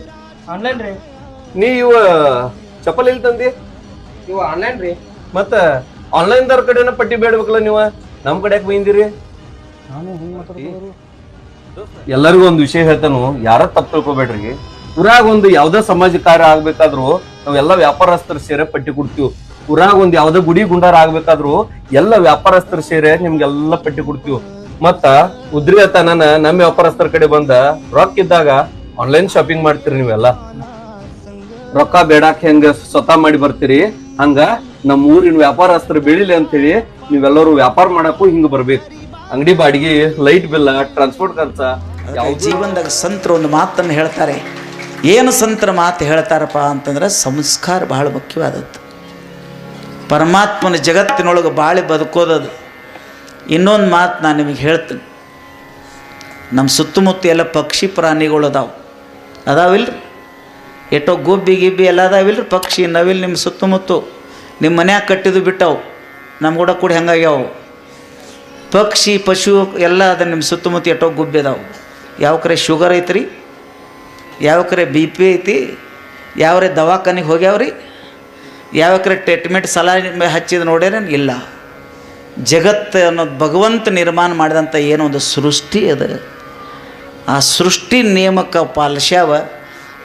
ಆನ್ಲೈನ್ ರೀ. ನೀ ಇವ ಚಪ್ಪಲ್ ಎಲ್ಲಿ ತಂದಿ? ಇವು ಆನ್ಲೈನ್ ರೀ. ಮತ್ತ ಆನ್ಲೈನ್ ದವ್ರ ಕಡೆನ ಪಟ್ಟಿ ಬೇಡ್ಬೇಕಲ್ಲ ನೀವು, ನಮ್ ಕಡೆ ಬೈಂದಿರಿ? ಎಲ್ಲರಿಗೂ ಒಂದು ವಿಷಯ ಹೇಳ್ತಾನು, ಯಾರ ತಪ್ಪು ತಿಳ್ಕೊಬೇಡ್ರಿ. ಊರಾಗ ಒಂದು ಯಾವ್ದೇ ಸಮಾಜ ಕಾರ್ಯ ಆಗ್ಬೇಕಾದ್ರು ನಾವೆಲ್ಲ ವ್ಯಾಪಾರಸ್ಥರು ಸೇರೆ ಪಟ್ಟಿ ಕೊಡ್ತೀವಿ. ಊರಾಗ ಒಂದು ಯಾವ್ದೇ ಗುಡಿ ಗುಂಡಾರ ಆಗ್ಬೇಕಾದ್ರು ಎಲ್ಲ ವ್ಯಾಪಾರಸ್ಥರು ಸೇರೆ ನಿಮ್ಗೆಲ್ಲ ಪಟ್ಟಿ ಕೊಡ್ತೀವಿ. ಮತ್ತ ಉದ್ರಿ ತನನ ನಮ್ಮ ವ್ಯಾಪಾರಸ್ಥರ ಕಡೆ ಬಂದ ರೊಕ್ಕ ಇದ್ದಾಗ ಆನ್ಲೈನ್ ಶಾಪಿಂಗ್ ಮಾಡ್ತೀರಿ. ನೀವೆಲ್ಲ ರೊಕ್ಕ ಬೇಡಾಕ್ ಹೆಂಗ ಸ್ವತಃ ಮಾಡಿ ಬರ್ತೀರಿ, ಹಂಗ ನಮ್ಮ ಊರಿನ ವ್ಯಾಪಾರಸ್ಥರು ಬೆಳಿಲಿ ಅಂತೇಳಿ ನೀವೆಲ್ಲರೂ ವ್ಯಾಪಾರ ಮಾಡಕ್ಕೂ ಹಿಂಗ ಬರ್ಬೇಕು. ಅಂಗಡಿ ಬಾಡಿಗೆ, ಲೈಟ್ ಬಿಲ್, ಟ್ರಾನ್ಸ್ಪೋರ್ಟ್ ಖರ್ಚ. ಜೀವನದಾಗ ಸಂತರು ಒಂದು ಮಾತನ್ನು ಹೇಳ್ತಾರೆ. ಏನು ಸಂತರ ಮಾತು ಹೇಳ್ತಾರಪ್ಪ ಅಂತಂದ್ರೆ ಸಂಸ್ಕಾರ ಬಹಳ ಮುಖ್ಯವಾದದ್ದು. ಪರಮಾತ್ಮನ ಜಗತ್ತಿನೊಳಗೆ ಬಾಳಿ ಬದುಕೋದದು. ಇನ್ನೊಂದು ಮಾತು ನಾನು ನಿಮಗೆ ಹೇಳ್ತೀನಿ, ನಮ್ಮ ಸುತ್ತಮುತ್ತ ಎಲ್ಲ ಪಕ್ಷಿ ಪ್ರಾಣಿಗಳು ಅದಾವಿಲ್ರಿ? ಎಷ್ಟೋ ಗುಬ್ಬಿ ಗಿಬ್ಬಿ ಎಲ್ಲ ಅದಾವಿಲ್ರಿ? ಪಕ್ಷಿ ನವಿಲ್ ನಿಮ್ಮ ಸುತ್ತಮುತ್ತ ನಿಮ್ಮ ಮನ್ಯಾಗ ಕಟ್ಟಿದ್ದು ಬಿಟ್ಟವು, ನಮ್ಮ ಕೂಡ ಕೂಡಿ ಹೆಂಗಾಗ್ಯಾವು. ಪಕ್ಷಿ ಪಶು ಎಲ್ಲ ಅದ ನಿಮ್ಮ ಸುತ್ತಮುತ್ತ ಎಷ್ಟೋ ಗುಬ್ಬಿ ಅದಾವು. ಯಾವ ಕಡೆ ಶುಗರ್ ಐತ್ರಿ, ಯಾವ ಕಡೆ BP ಐತಿ, ಯಾವ್ರೆ ದವಾಖಾನಿಗೆ ಹೋಗ್ಯಾವ್ರಿ, ಯಾವ ಕಡೆ ಟ್ರೀಟ್ಮೆಂಟ್ ಸಲಹೆ ಹಚ್ಚಿದ ನೋಡ್ಯಾರ? ಇಲ್ಲ. ಜಗತ್ತು ಅನ್ನೋದು ಭಗವಂತ ನಿರ್ಮಾಣ ಮಾಡಿದಂಥ ಏನೋ ಒಂದು ಸೃಷ್ಟಿ ಅದ. ಆ ಸೃಷ್ಟಿ ನೇಮಕ್ಕೆ ಪಾಲಿಸ್ಯಾವ.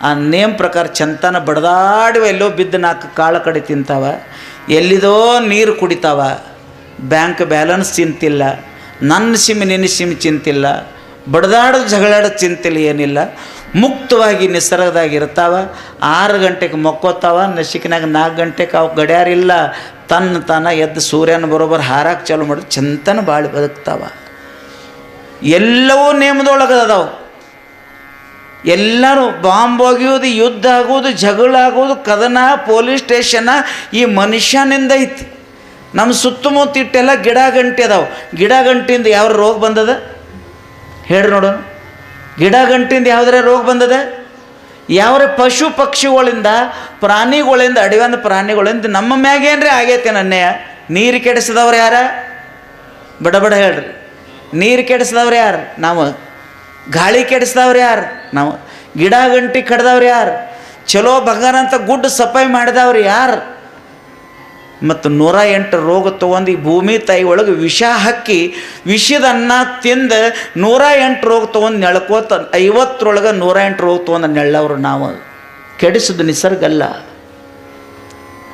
ಆ ನೇಮ್ ಪ್ರಕಾರ ಚಂತನ ಬಡ್ದಾಡುವ, ಎಲ್ಲೋ ಬಿದ್ದು 4 ಕಾಳು ಕಡೆ ತಿಂತಾವ, ಎಲ್ಲಿದೋ ನೀರು ಕುಡಿತಾವ, ಬ್ಯಾಂಕ್ ಬ್ಯಾಲೆನ್ಸ್ ಚಿಂತಿಲ್ಲ, ನನ್ನ ಸಿಮ್ ನಿನ್ನ ಸಿಮ್ ಚಿಂತಿಲ್ಲ, ಬಡ್ದಾಡೋದು ಜಗಳಾಡೋದು ಚಿಂತಿಲ್ಲ, ಏನಿಲ್ಲ. ಮುಕ್ತವಾಗಿ ನಿಸರ್ಗದಾಗ ಇರ್ತಾವ. 6 ಗಂಟೆಗೆ ಮಕ್ಕೋತಾವ, ನಸಿಕಿನಾಗ 4 ಗಂಟೆಗೆ ಅವು ಗಡಿಯಾರಿಲ್ಲ, ತಾನ ಎದ್ದು ಸೂರ್ಯನ ಬರೋಬ್ಬರ ಹಾರಾಕ್ ಚಾಲು ಮಾಡಿ ಚಂತನ ಬಾಳಿ ಬದುಕ್ತಾವ. ಎಲ್ಲವೂ ನೇಮದೊಳಗೆ ಅದಾವ. ಎಲ್ಲರೂ ಬಾಂಬ್ ಒಗೆಯೋದು, ಯುದ್ಧ ಆಗೋದು, ಜಗಳ ಆಗೋದು, ಕದನ, ಪೊಲೀಸ್ ಸ್ಟೇಷನ ಈ ಮನುಷ್ಯನಿಂದ ಐತಿ. ನಮ್ಮ ಸುತ್ತಮುತ್ತ ಇಟ್ಟೆಲ್ಲ ಗಿಡ ಗಂಟೆ ಅದಾವೆ. ಗಿಡ ಗಂಟಿಂದ ಯಾವ ರೋಗ ಬಂದದ ಹೇಳ್ರಿ ನೋಡೋಣ. ಗಿಡ ಗಂಟಿಂದ ಯಾವುದೇ ರೋಗ ಬಂದದ? ಯಾವ್ರೆ ಪಶು ಪಕ್ಷಿಗಳಿಂದ, ಪ್ರಾಣಿಗಳಿಂದ, ಅಡವಿನ ಪ್ರಾಣಿಗಳಿಂದ ನಮ್ಮ ಮ್ಯಾಗೇನ್ರಿ ಆಗೈತೆ ನನ್ನೆಯ. ನೀರು ಕೆಡಿಸಿದವ್ರು ಯಾರ? ಬಡ ಹೇಳ್ರಿ. ನೀರು ಕೆಡಿಸಿದವ್ರು ಯಾರು? ನಾವು. ಗಾಳಿ ಕೆಡಿಸಿದವ್ರು ಯಾರು? ನಾವು. ಗಿಡ ಗಂಟಿ ಕಡ್ದವ್ರು ಯಾರು? ಚಲೋ ಬಂಗಾರ ಅಂತ ಗುಡ್ಡ ಸಫಾಯಿ ಮಾಡಿದವ್ರು ಯಾರು? ಮತ್ತು 108 ರೋಗ ತೊಗೊಂಡು ಈ ಭೂಮಿ ತಾಯಿ ಒಳಗೆ ವಿಷ ಹಾಕಿ ವಿಷದ ಅನ್ನ ತಿಂದು 108 ರೋಗ ತೊಗೊಂಡು ನೆಳ್ಕೋತ 50ರೊಳಗೆ 108 ರೋಗ ತೊಗೊಂಡು ನೆಳ್ಳವ್ರು ನಾವು. ಕೆಡಿಸೋದು ನಿಸರ್ಗ ಅಲ್ಲ.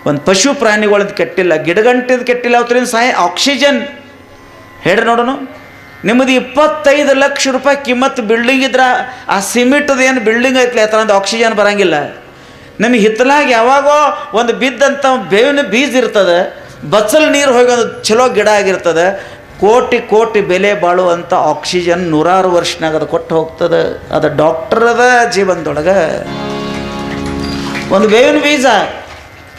ಒಂದು ಪಶು ಪ್ರಾಣಿಗಳದ್ದು ಕೆಟ್ಟಿಲ್ಲ, ಗಿಡಗಂಟಿದ್ದು ಕೆಟ್ಟಿಲ್ಲ. ಅವತ್ತರಿಂದ ಆಕ್ಸಿಜನ್ ಹೇಳ್ರಿ ನೋಡೋಣ. ನಿಮ್ಮದು 25 ಲಕ್ಷ ರೂಪಾಯಿ ಕಿಮ್ಮತ್ತು ಬಿಲ್ಡಿಂಗ್ ಇದ್ರೆ ಆ ಸಿಮೆಂಟದು ಏನು ಬಿಲ್ಡಿಂಗ್ ಐತ್ಲಿ ಅದರಿಂದ ಆಕ್ಸಿಜನ್ ಬರೋಂಗಿಲ್ಲ. ನಮಗೆ ಹಿತ್ತಲಾಗ ಯಾವಾಗೋ ಒಂದು ಬಿದ್ದಂಥ ಬೇವಿನ ಬೀಜ ಇರ್ತದೆ, ಬಚ್ಚಲು ನೀರು ಹೋಗಿ ಒಂದು ಚಲೋ ಗಿಡ ಆಗಿರ್ತದೆ, ಕೋಟಿ ಕೋಟಿ ಬೆಲೆ ಬಾಳುವಂಥ ಆಕ್ಸಿಜನ್ 100 ವರ್ಷನಾಗ ಅದು ಕೊಟ್ಟು ಹೋಗ್ತದೆ. ಅದು ಡಾಕ್ಟರದ ಜೀವನದೊಳಗೆ ಒಂದು ಬೇವಿನ ಬೀಜ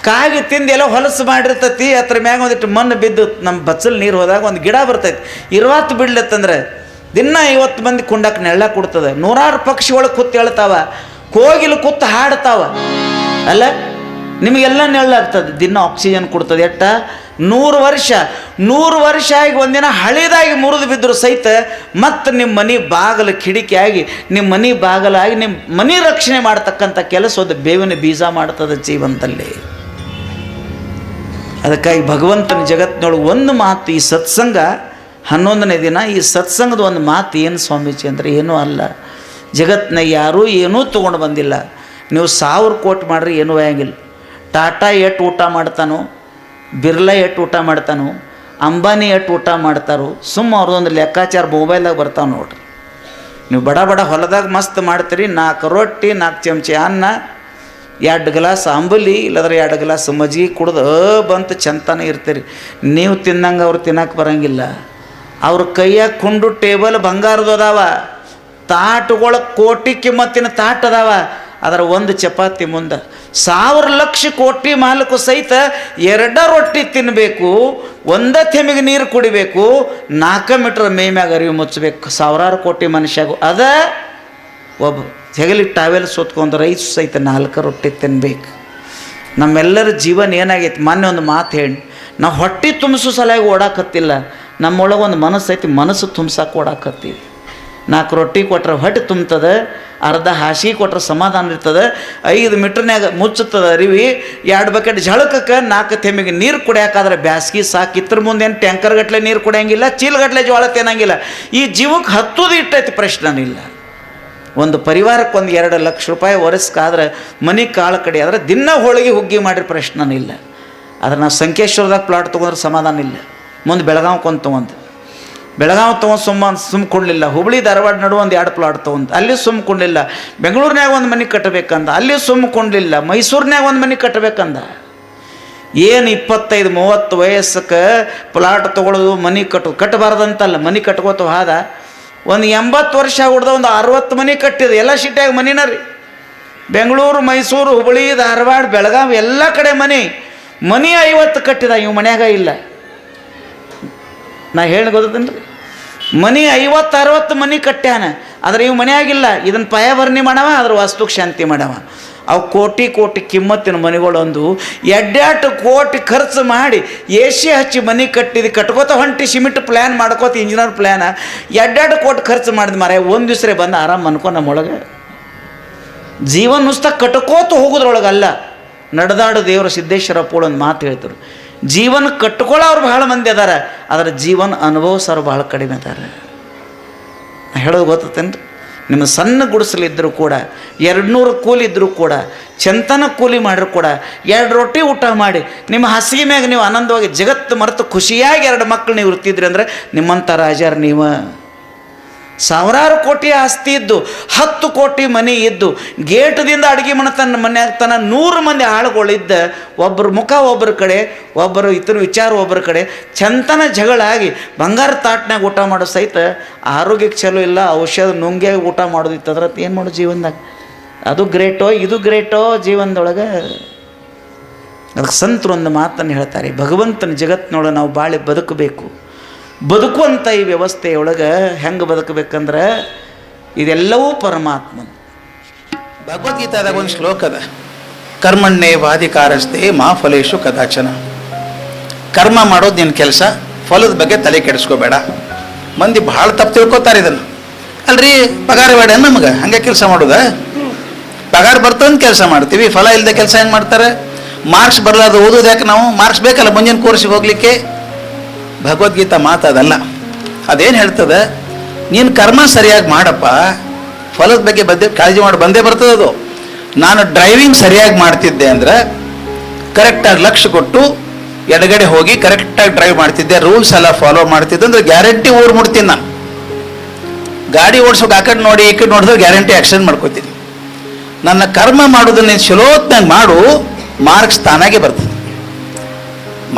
ಕಾಗಿ ತಿಂದು ಎಲ್ಲ ಹೊಲಸು ಮಾಡಿರ್ತೈತಿ, ಅದ್ರ ಮ್ಯಾಗ ಒಂದಿಟ್ಟು ಮಣ್ಣು ಬಿದ್ದು ನಮ್ಮ ಬಚ್ಚಲ್ ನೀರು ಹೋದಾಗ ಒಂದು ಗಿಡ ಬರ್ತೈತಿ. 20 ಬಿಡ್ಲತ್ತಂದ್ರೆ ದಿನ 50 ಮಂದಿ ಕುಂಡಕ್ಕೆ ನೆಳ್ಳ ಕೊಡ್ತದೆ. 100 ಪಕ್ಷಿಗಳು ಕೂತು ಹೇಳ್ತಾವ, ಕೋಗಿಲು ಕೂತು ಹಾಡ್ತಾವ. ಅಲ್ಲ, ನಿಮಗೆಲ್ಲ ನೆಳ್ಳಾಗ್ತದೆ, ದಿನ ಆಕ್ಸಿಜನ್ ಕೊಡ್ತದೆ. ಎಟ್ಟ 100 ವರ್ಷ ಆಗಿ ಒಂದಿನ ಹಳಿದಾಗಿ ಮುರಿದು ಬಿದ್ದರೂ ಸಹಿತ ಮತ್ತು ನಿಮ್ಮ ಮನೆ ಬಾಗಿಲು ಕಿಡಿಕಿಯಾಗಿ ನಿಮ್ಮ ಮನೆ ಬಾಗಿಲಾಗಿ ನಿಮ್ಮ ಮನೆ ರಕ್ಷಣೆ ಮಾಡ್ತಕ್ಕಂಥ ಕೆಲಸ ಒಂದು ಬೇವಿನ ಬೀಜ ಮಾಡ್ತದೆ ಜೀವನದಲ್ಲಿ. ಅದಕ್ಕಾಗಿ ಭಗವಂತನ ಜಗತ್ತಿನೊಳಗೆ ಒಂದು ಮಾತು, ಈ ಸತ್ಸಂಗ 11ನೇ ದಿನ, ಈ ಸತ್ಸಂಗದ ಒಂದು ಮಾತು ಏನು ಸ್ವಾಮೀಜಿ ಅಂದರೆ ಏನೂ ಅಲ್ಲ. ಜಗತ್ತಿನ ಯಾರೂ ಏನೂ ತೊಗೊಂಡು ಬಂದಿಲ್ಲ. ನೀವು 1000 ಕೋಟಿ ಮಾಡ್ರಿ ಏನೂ ಆಗಿಲ್ಲ. ಟಾಟಾ ಎಟ್ಟು ಊಟ ಮಾಡ್ತಾನೋ, ಬಿರ್ಲಾ ಎಟ್ಟು ಊಟ ಮಾಡ್ತಾನೋ, ಅಂಬಾನಿ ಎಟ್ಟು ಊಟ ಮಾಡ್ತಾರೋ, ಸುಮ್ಮ ಅವ್ರದ್ದೊಂದು ಲೆಕ್ಕಾಚಾರ ಮೊಬೈಲ್ದಾಗ ಬರ್ತಾವೆ ನೋಡ್ರಿ. ನೀವು ಬಡ ಬಡ ಹೊಲದಾಗ ಮಸ್ತ್ ಮಾಡ್ತೀರಿ, 4 ರೊಟ್ಟಿ 4 ಚಮಚೆ ಅನ್ನ, 2 ಗ್ಲಾಸ್ ಅಂಬಲಿ, ಇಲ್ಲದ್ರೆ 2 ಗ್ಲಾಸ್ ಮಜ್ಜಿಗೆ ಕುಡ್ದು ಬಂತು ಚಂತಾನೆ ಇರ್ತೀರಿ. ನೀವು ತಿನ್ನಂಗೆ ಅವ್ರು ತಿನ್ನಕ್ಕೆ ಬರೋಂಗಿಲ್ಲ. ಅವ್ರ ಕೈಯಾಗ ಕುಂಡು ಟೇಬಲ್ ಬಂಗಾರದು ಅದಾವ, ತಾಟುಗಳು ಕೋಟಿ ಕಿಮ್ಮತ್ತಿನ ತಾಟ್ ಅದಾವ. ಅದರ ಒಂದು ಚಪಾತಿ ಮುಂದೆ 1000 ಲಕ್ಷ ಕೋಟಿ ಮಾಲಕು ಸಹಿತ 2 ರೊಟ್ಟಿ ತಿನ್ನಬೇಕು, 1 ತೆಮಿಗೆ ನೀರು ಕುಡಿಬೇಕು, 4 ಮೀಟರ್ ಮೈ ಮ್ಯಾಗ ಅರಿವು ಮುಚ್ಚಬೇಕು. 1000 ಕೋಟಿ ಮನುಷ್ಯಾಗು ಅದ ಒಬ್ಬ ಹೆಗಲಿಗೆ ಟಾವೆಲ್ ಸುತ್ಕೊಂಡು ರೈಸ್ ಸಹಿತ 4 ರೊಟ್ಟಿ ತಿನ್ಬೇಕು. ನಮ್ಮೆಲ್ಲರ ಜೀವನ ಏನಾಗೈತಿ? ಮೊನ್ನೆ ಒಂದು ಮಾತು ಹೇಳಿ, ನಾವು ಹೊಟ್ಟೆ ತುಂಬಿಸೋ ಸಲುವಾಗಿ ಓಡಾಕತ್ತಿಲ್ಲ, ನಮ್ಮೊಳಗೆ ಒಂದು ಮನಸ್ಸು ಐತಿ, ಮನಸ್ಸು ತುಂಬ್ಸಕ್ಕೆ ಓಡಾಕತ್ತೀವಿ. 4 ರೊಟ್ಟಿ ಕೊಟ್ರೆ ಹೊಟ್ಟೆ ತುಂಬ್ತದೆ, ಅರ್ಧ ಹಾಸಿಗೆ ಕೊಟ್ರೆ ಸಮಾಧಾನ ಇರ್ತದೆ, 5 ಮೀಟರ್ನ್ಯಾಗ ಮುಚ್ಚುತ್ತದೆ ಅರಿವಿ, 2 ಬಕೆಟ್ ಝಳಕಕ್ಕೆ 4 ತೆಮಿಗೆ ನೀರು ಕುಡಿಯೋಕ್ಕಾದ್ರೆ ಬ್ಯಾಸ್ಗಿ ಸಾಕು. ಇದ್ರ ಮುಂದೆ ಏನು ಟ್ಯಾಂಕರ್ ಗಟ್ಟಲೆ ನೀರು ಕುಡಿಯಂಗಿಲ್ಲ, ಚೀಲಗಟ್ಟಲೆ ಜೋಳ ತಿನ್ನಂಗಿಲ್ಲ. ಈ ಜೀವಕ್ಕೆ ಹತ್ತೋದು ಇಟ್ಟೈತಿ, ಪ್ರಶ್ನೆನಿಲ್ಲ. ಒಂದು ಪರಿವಾರಕ್ಕೆ ಒಂದು 2 ಲಕ್ಷ ರೂಪಾಯಿ ವರ್ಷಕ್ಕಾದ್ರೆ ಮನೆ ಕಾಳು ಕಡೆ ಆದರೆ ದಿನ ಹೋಳಿಗೆ ಹುಗ್ಗಿ ಮಾಡಿರ ಪ್ರಶ್ನೆನಿಲ್ಲ. ಆದ್ರೆ ನಾವು ಸಂಕೇಶ್ವರದಾಗ ಪ್ಲಾಟ್ ತೊಗೊಂಡ್ರೆ ಸಮಾಧಾನ ಇಲ್ಲ. ಮುಂದೆ ಬೆಳಗಾವ್ಕೊಂದು ತೊಗೊಂಡು ಸುಮ್ಕೊಂಡಿಲ್ಲ. ಹುಬ್ಳಿ ಧಾರವಾಡ ನಡುವೆ ಒಂದು 2 ಪ್ಲಾಟ್ ತೊಗೊಂಡು ಅಲ್ಲಿ ಸುಮ್ಕೊಂಡಿಲ್ಲ. ಬೆಂಗಳೂರಿನಾಗ ಒಂದು ಮನೆ ಕಟ್ಟಬೇಕಂದ, ಅಲ್ಲಿ ಸುಮ್ಕೊಂಡಿಲ್ಲ. ಮೈಸೂರಿನಾಗ ಒಂದು ಮನೆ ಕಟ್ಟಬೇಕಂದ. ಏನು 25-30 ವಯಸ್ಸಕ್ಕೆ ಪ್ಲಾಟ್ ತೊಗೊಳ್ಳೋದು, ಮನೆ ಕಟ್ಟಬಾರ್ದಂತಲ್ಲ, ಮನೆ ಕಟ್ಕೋತ ಹಾದ. ಒಂದು 80 ವರ್ಷ ಹುಡ್ದ ಒಂದು 60 ಮನೆ ಕಟ್ಟಿದೆ. ಎಲ್ಲ ಸಿಟಿಯಾಗ ಮನಿನ ರೀ. ಬೆಂಗಳೂರು, ಮೈಸೂರು, ಹುಬ್ಬಳ್ಳಿ, ಧಾರವಾಡ, ಬೆಳಗಾವಿ ಎಲ್ಲ ಕಡೆ ಮನೆ 50 ಕಟ್ಟಿದ. ಇವು ಮನ್ಯಾಗ ಇಲ್ಲ. ನಾ ಹೇಳಿ ಗೊತ್ತೇನು ರೀ, ಮನೆ 50-60 ಮನೆ ಕಟ್ಟ್ಯಾನ, ಆದರೆ ಇವು ಮನೆಯಾಗಿಲ್ಲ. ಇದನ್ನು ಪಯಭರಣಿ ಮಾಡವ, ಅದ್ರ ವಾಸ್ತುಕ್ಕೆ ಶಾಂತಿ ಮಾಡವ. ಅವು ಕೋಟಿ ಕೋಟಿ ಕಿಮ್ಮತ್ತಿನ ಮನೆಗಳೊಂದು 2 ಕೋಟಿ ಖರ್ಚು ಮಾಡಿ AC ಹಚ್ಚಿ ಮನೆ ಕಟ್ಕೋತ ಹೊಂಟಿ ಸಿಮೆಂಟ್ ಪ್ಲ್ಯಾನ್ ಮಾಡ್ಕೋತ ಇಂಜಿನಿಯರ್ ಪ್ಲ್ಯಾನ 2 ಕೋಟಿ ಖರ್ಚು ಮಾಡಿದ ಮಾರ. ಒಂದು ದಿವ್ಸ ಬಂದು ಆರಾಮ್ ಅನ್ಕೊ. ನಮ್ಮೊಳಗೆ ಜೀವನ ನುಸ್ತ ಕಟ್ಕೋತ ಹೋಗೋದ್ರೊಳಗಲ್ಲ. ನಡೆದಾಡು ದೇವರು ಸಿದ್ದೇಶ್ವರ ಪೂಳ ಒಂದು ಮಾತು ಹೇಳ್ತಾರೆ, ಜೀವನ ಕಟ್ಕೊಳ್ಳೋರು ಭಾಳ ಮಂದಿ ಅದಾರ, ಅದರ ಜೀವನ ಅನುಭವಿಸೋರು ಭಾಳ ಕಡಿಮೆ ಅದಾರ. ಹೇಳೋದು ಗೊತ್ತೇನು ರೀ? ನಿಮ್ಮ ಸಣ್ಣ ಗುಡಿಸಲಿದ್ದರೂ ಕೂಡ 200 ಕೂಲಿ ಇದ್ದರೂ ಕೂಡ, ಚಂತನ ಕೂಲಿ ಮಾಡಿದ್ರು ಕೂಡ 2 ರೊಟ್ಟಿ ಊಟ ಮಾಡಿ ನಿಮ್ಮ ಹಾಸಿಗೆ ಮ್ಯಾಗ ನೀವು ಆನಂದವಾಗಿ ಜಗತ್ತು ಮರೆತು ಖುಷಿಯಾಗಿ 2 ಮಕ್ಕಳು ನೀವು ಇರ್ತಿದ್ರಿ ಅಂದರೆ ನಿಮ್ಮಂಥ ರಾಜಾರ ನೀವು. 1000 ಕೋಟಿ ಆಸ್ತಿ ಇದ್ದು, 10 ಕೋಟಿ ಮನೆ ಇದ್ದು, ಗೇಟದಿಂದ ಅಡುಗೆ ತನ್ನ ಮನ್ಯಾಗ ತನ್ನ 100 ಮಂದಿ ಆಳುಗಳಿದ್ದ, ಒಬ್ಬರು ಮುಖ ಒಬ್ಬರ ಕಡೆ, ಒಬ್ಬರು ಇತರ ವಿಚಾರ ಒಬ್ಬರ ಕಡೆ, ಚಂತನ ಜಗಳ ಆಗಿ ಬಂಗಾರ ತಾಟ್ನಾಗ ಊಟ ಮಾಡೋ ಸಹಿತ ಆರೋಗ್ಯಕ್ಕೆ ಚಲೋ ಇಲ್ಲ, ಔಷಧ ನುಂಗ್ಯಾಗಿ ಊಟ ಮಾಡೋದಿತ್ತಂದ್ರೆ ಏನು ಮಾಡೋ ಜೀವನದಾಗ? ಅದು ಗ್ರೇಟೋ ಇದು ಗ್ರೇಟೋ ಜೀವನದೊಳಗೆ? ಅದಕ್ಕೆ ಸಂತರು ಒಂದು ಮಾತನ್ನು ಹೇಳ್ತಾರೆ, ಭಗವಂತನ ಜಗತ್ತಿನೊಳಗೆ ನಾವು ಬಾಳಿ ಬದುಕಬೇಕು. ಬದುಕುವಂಥ ಈ ವ್ಯವಸ್ಥೆಯೊಳಗೆ ಹೆಂಗೆ ಬದುಕಬೇಕಂದ್ರೆ ಇದೆಲ್ಲವೂ ಪರಮಾತ್ಮನ. ಭಗವದ್ಗೀತಾದಾಗ ಒಂದು ಶ್ಲೋಕ ಅದ, ಕರ್ಮಣ್ಣೇ ವಾಧಿಕಾರಸ್ತೆ ಮಾ ಫಲೇಶು ಕದಾಚನ. ಕರ್ಮ ಮಾಡೋದು ನಿನ್ನ ಕೆಲಸ, ಫಲದ ಬಗ್ಗೆ ತಲೆ ಕೆಡಿಸ್ಕೋಬೇಡ. ಮಂದಿ ಭಾಳ ತಪ್ಪು ತಿಳ್ಕೊತಾರೆ ಇದನ್ನು. ಅಲ್ರಿ ಪಗಾರ ಬೇಡ ನಮಗೆ, ಹಂಗೆ ಕೆಲಸ ಮಾಡೋದ? ಪಗಾರ ಬರ್ತಂದು ಕೆಲಸ ಮಾಡ್ತೀವಿ, ಫಲ ಇಲ್ಲದೆ ಕೆಲಸ ಹೆಂಗೆ ಮಾಡ್ತಾರೆ? ಮಾರ್ಕ್ಸ್ ಬರಲಾರ್ದು ಓದೋದು ಯಾಕೆ ನಾವು? ಮಾರ್ಕ್ಸ್ ಬೇಕಲ್ಲ ಮುಂದಿನ ಕೋರ್ಸಿಗೆ ಹೋಗ್ಲಿಕ್ಕೆ. ಭಗವದ್ಗೀತಾ ಮಾತದಲ್ಲ. ಅದೇನು ಹೇಳ್ತದೆ, ನೀನು ಕರ್ಮ ಸರಿಯಾಗಿ ಮಾಡಪ್ಪ, ಫಲದ ಬಗ್ಗೆ ಕಾಳಜಿ ಮಾಡಿ ಬಂದೇ ಬರ್ತದೆ ಅದು. ನಾನು ಡ್ರೈವಿಂಗ್ ಸರಿಯಾಗಿ ಮಾಡ್ತಿದ್ದೆ ಅಂದರೆ ಕರೆಕ್ಟಾಗಿ ಲಕ್ಷ್ಯ ಕೊಟ್ಟು ಎಡಗಡೆ ಹೋಗಿ ಕರೆಕ್ಟಾಗಿ ಡ್ರೈವ್ ಮಾಡ್ತಿದ್ದೆ, ರೂಲ್ಸ್ ಎಲ್ಲ ಫಾಲೋ ಮಾಡ್ತಿದ್ದೆ ಅಂದರೆ ಗ್ಯಾರಂಟಿ ಊರು ಮುಡ್ತೀನಿ. ನಾನು ಗಾಡಿ ಓಡಿಸೋಕೆ ಆ ಕಡೆ ನೋಡಿ ಈ ಕಡೆ ನೋಡಿದ್ರೆ ಗ್ಯಾರಂಟಿ ಆಕ್ಸಿಡೆಂಟ್ ಮಾಡ್ಕೋತೀನಿ. ನನ್ನ ಕರ್ಮ ಮಾಡೋದನ್ನ ಚಲೋತ್ನಾಗ ಮಾಡು, ಮಾರ್ಕ್ಸ್ ತಾನಾಗೆ ಬರ್ತದೆ.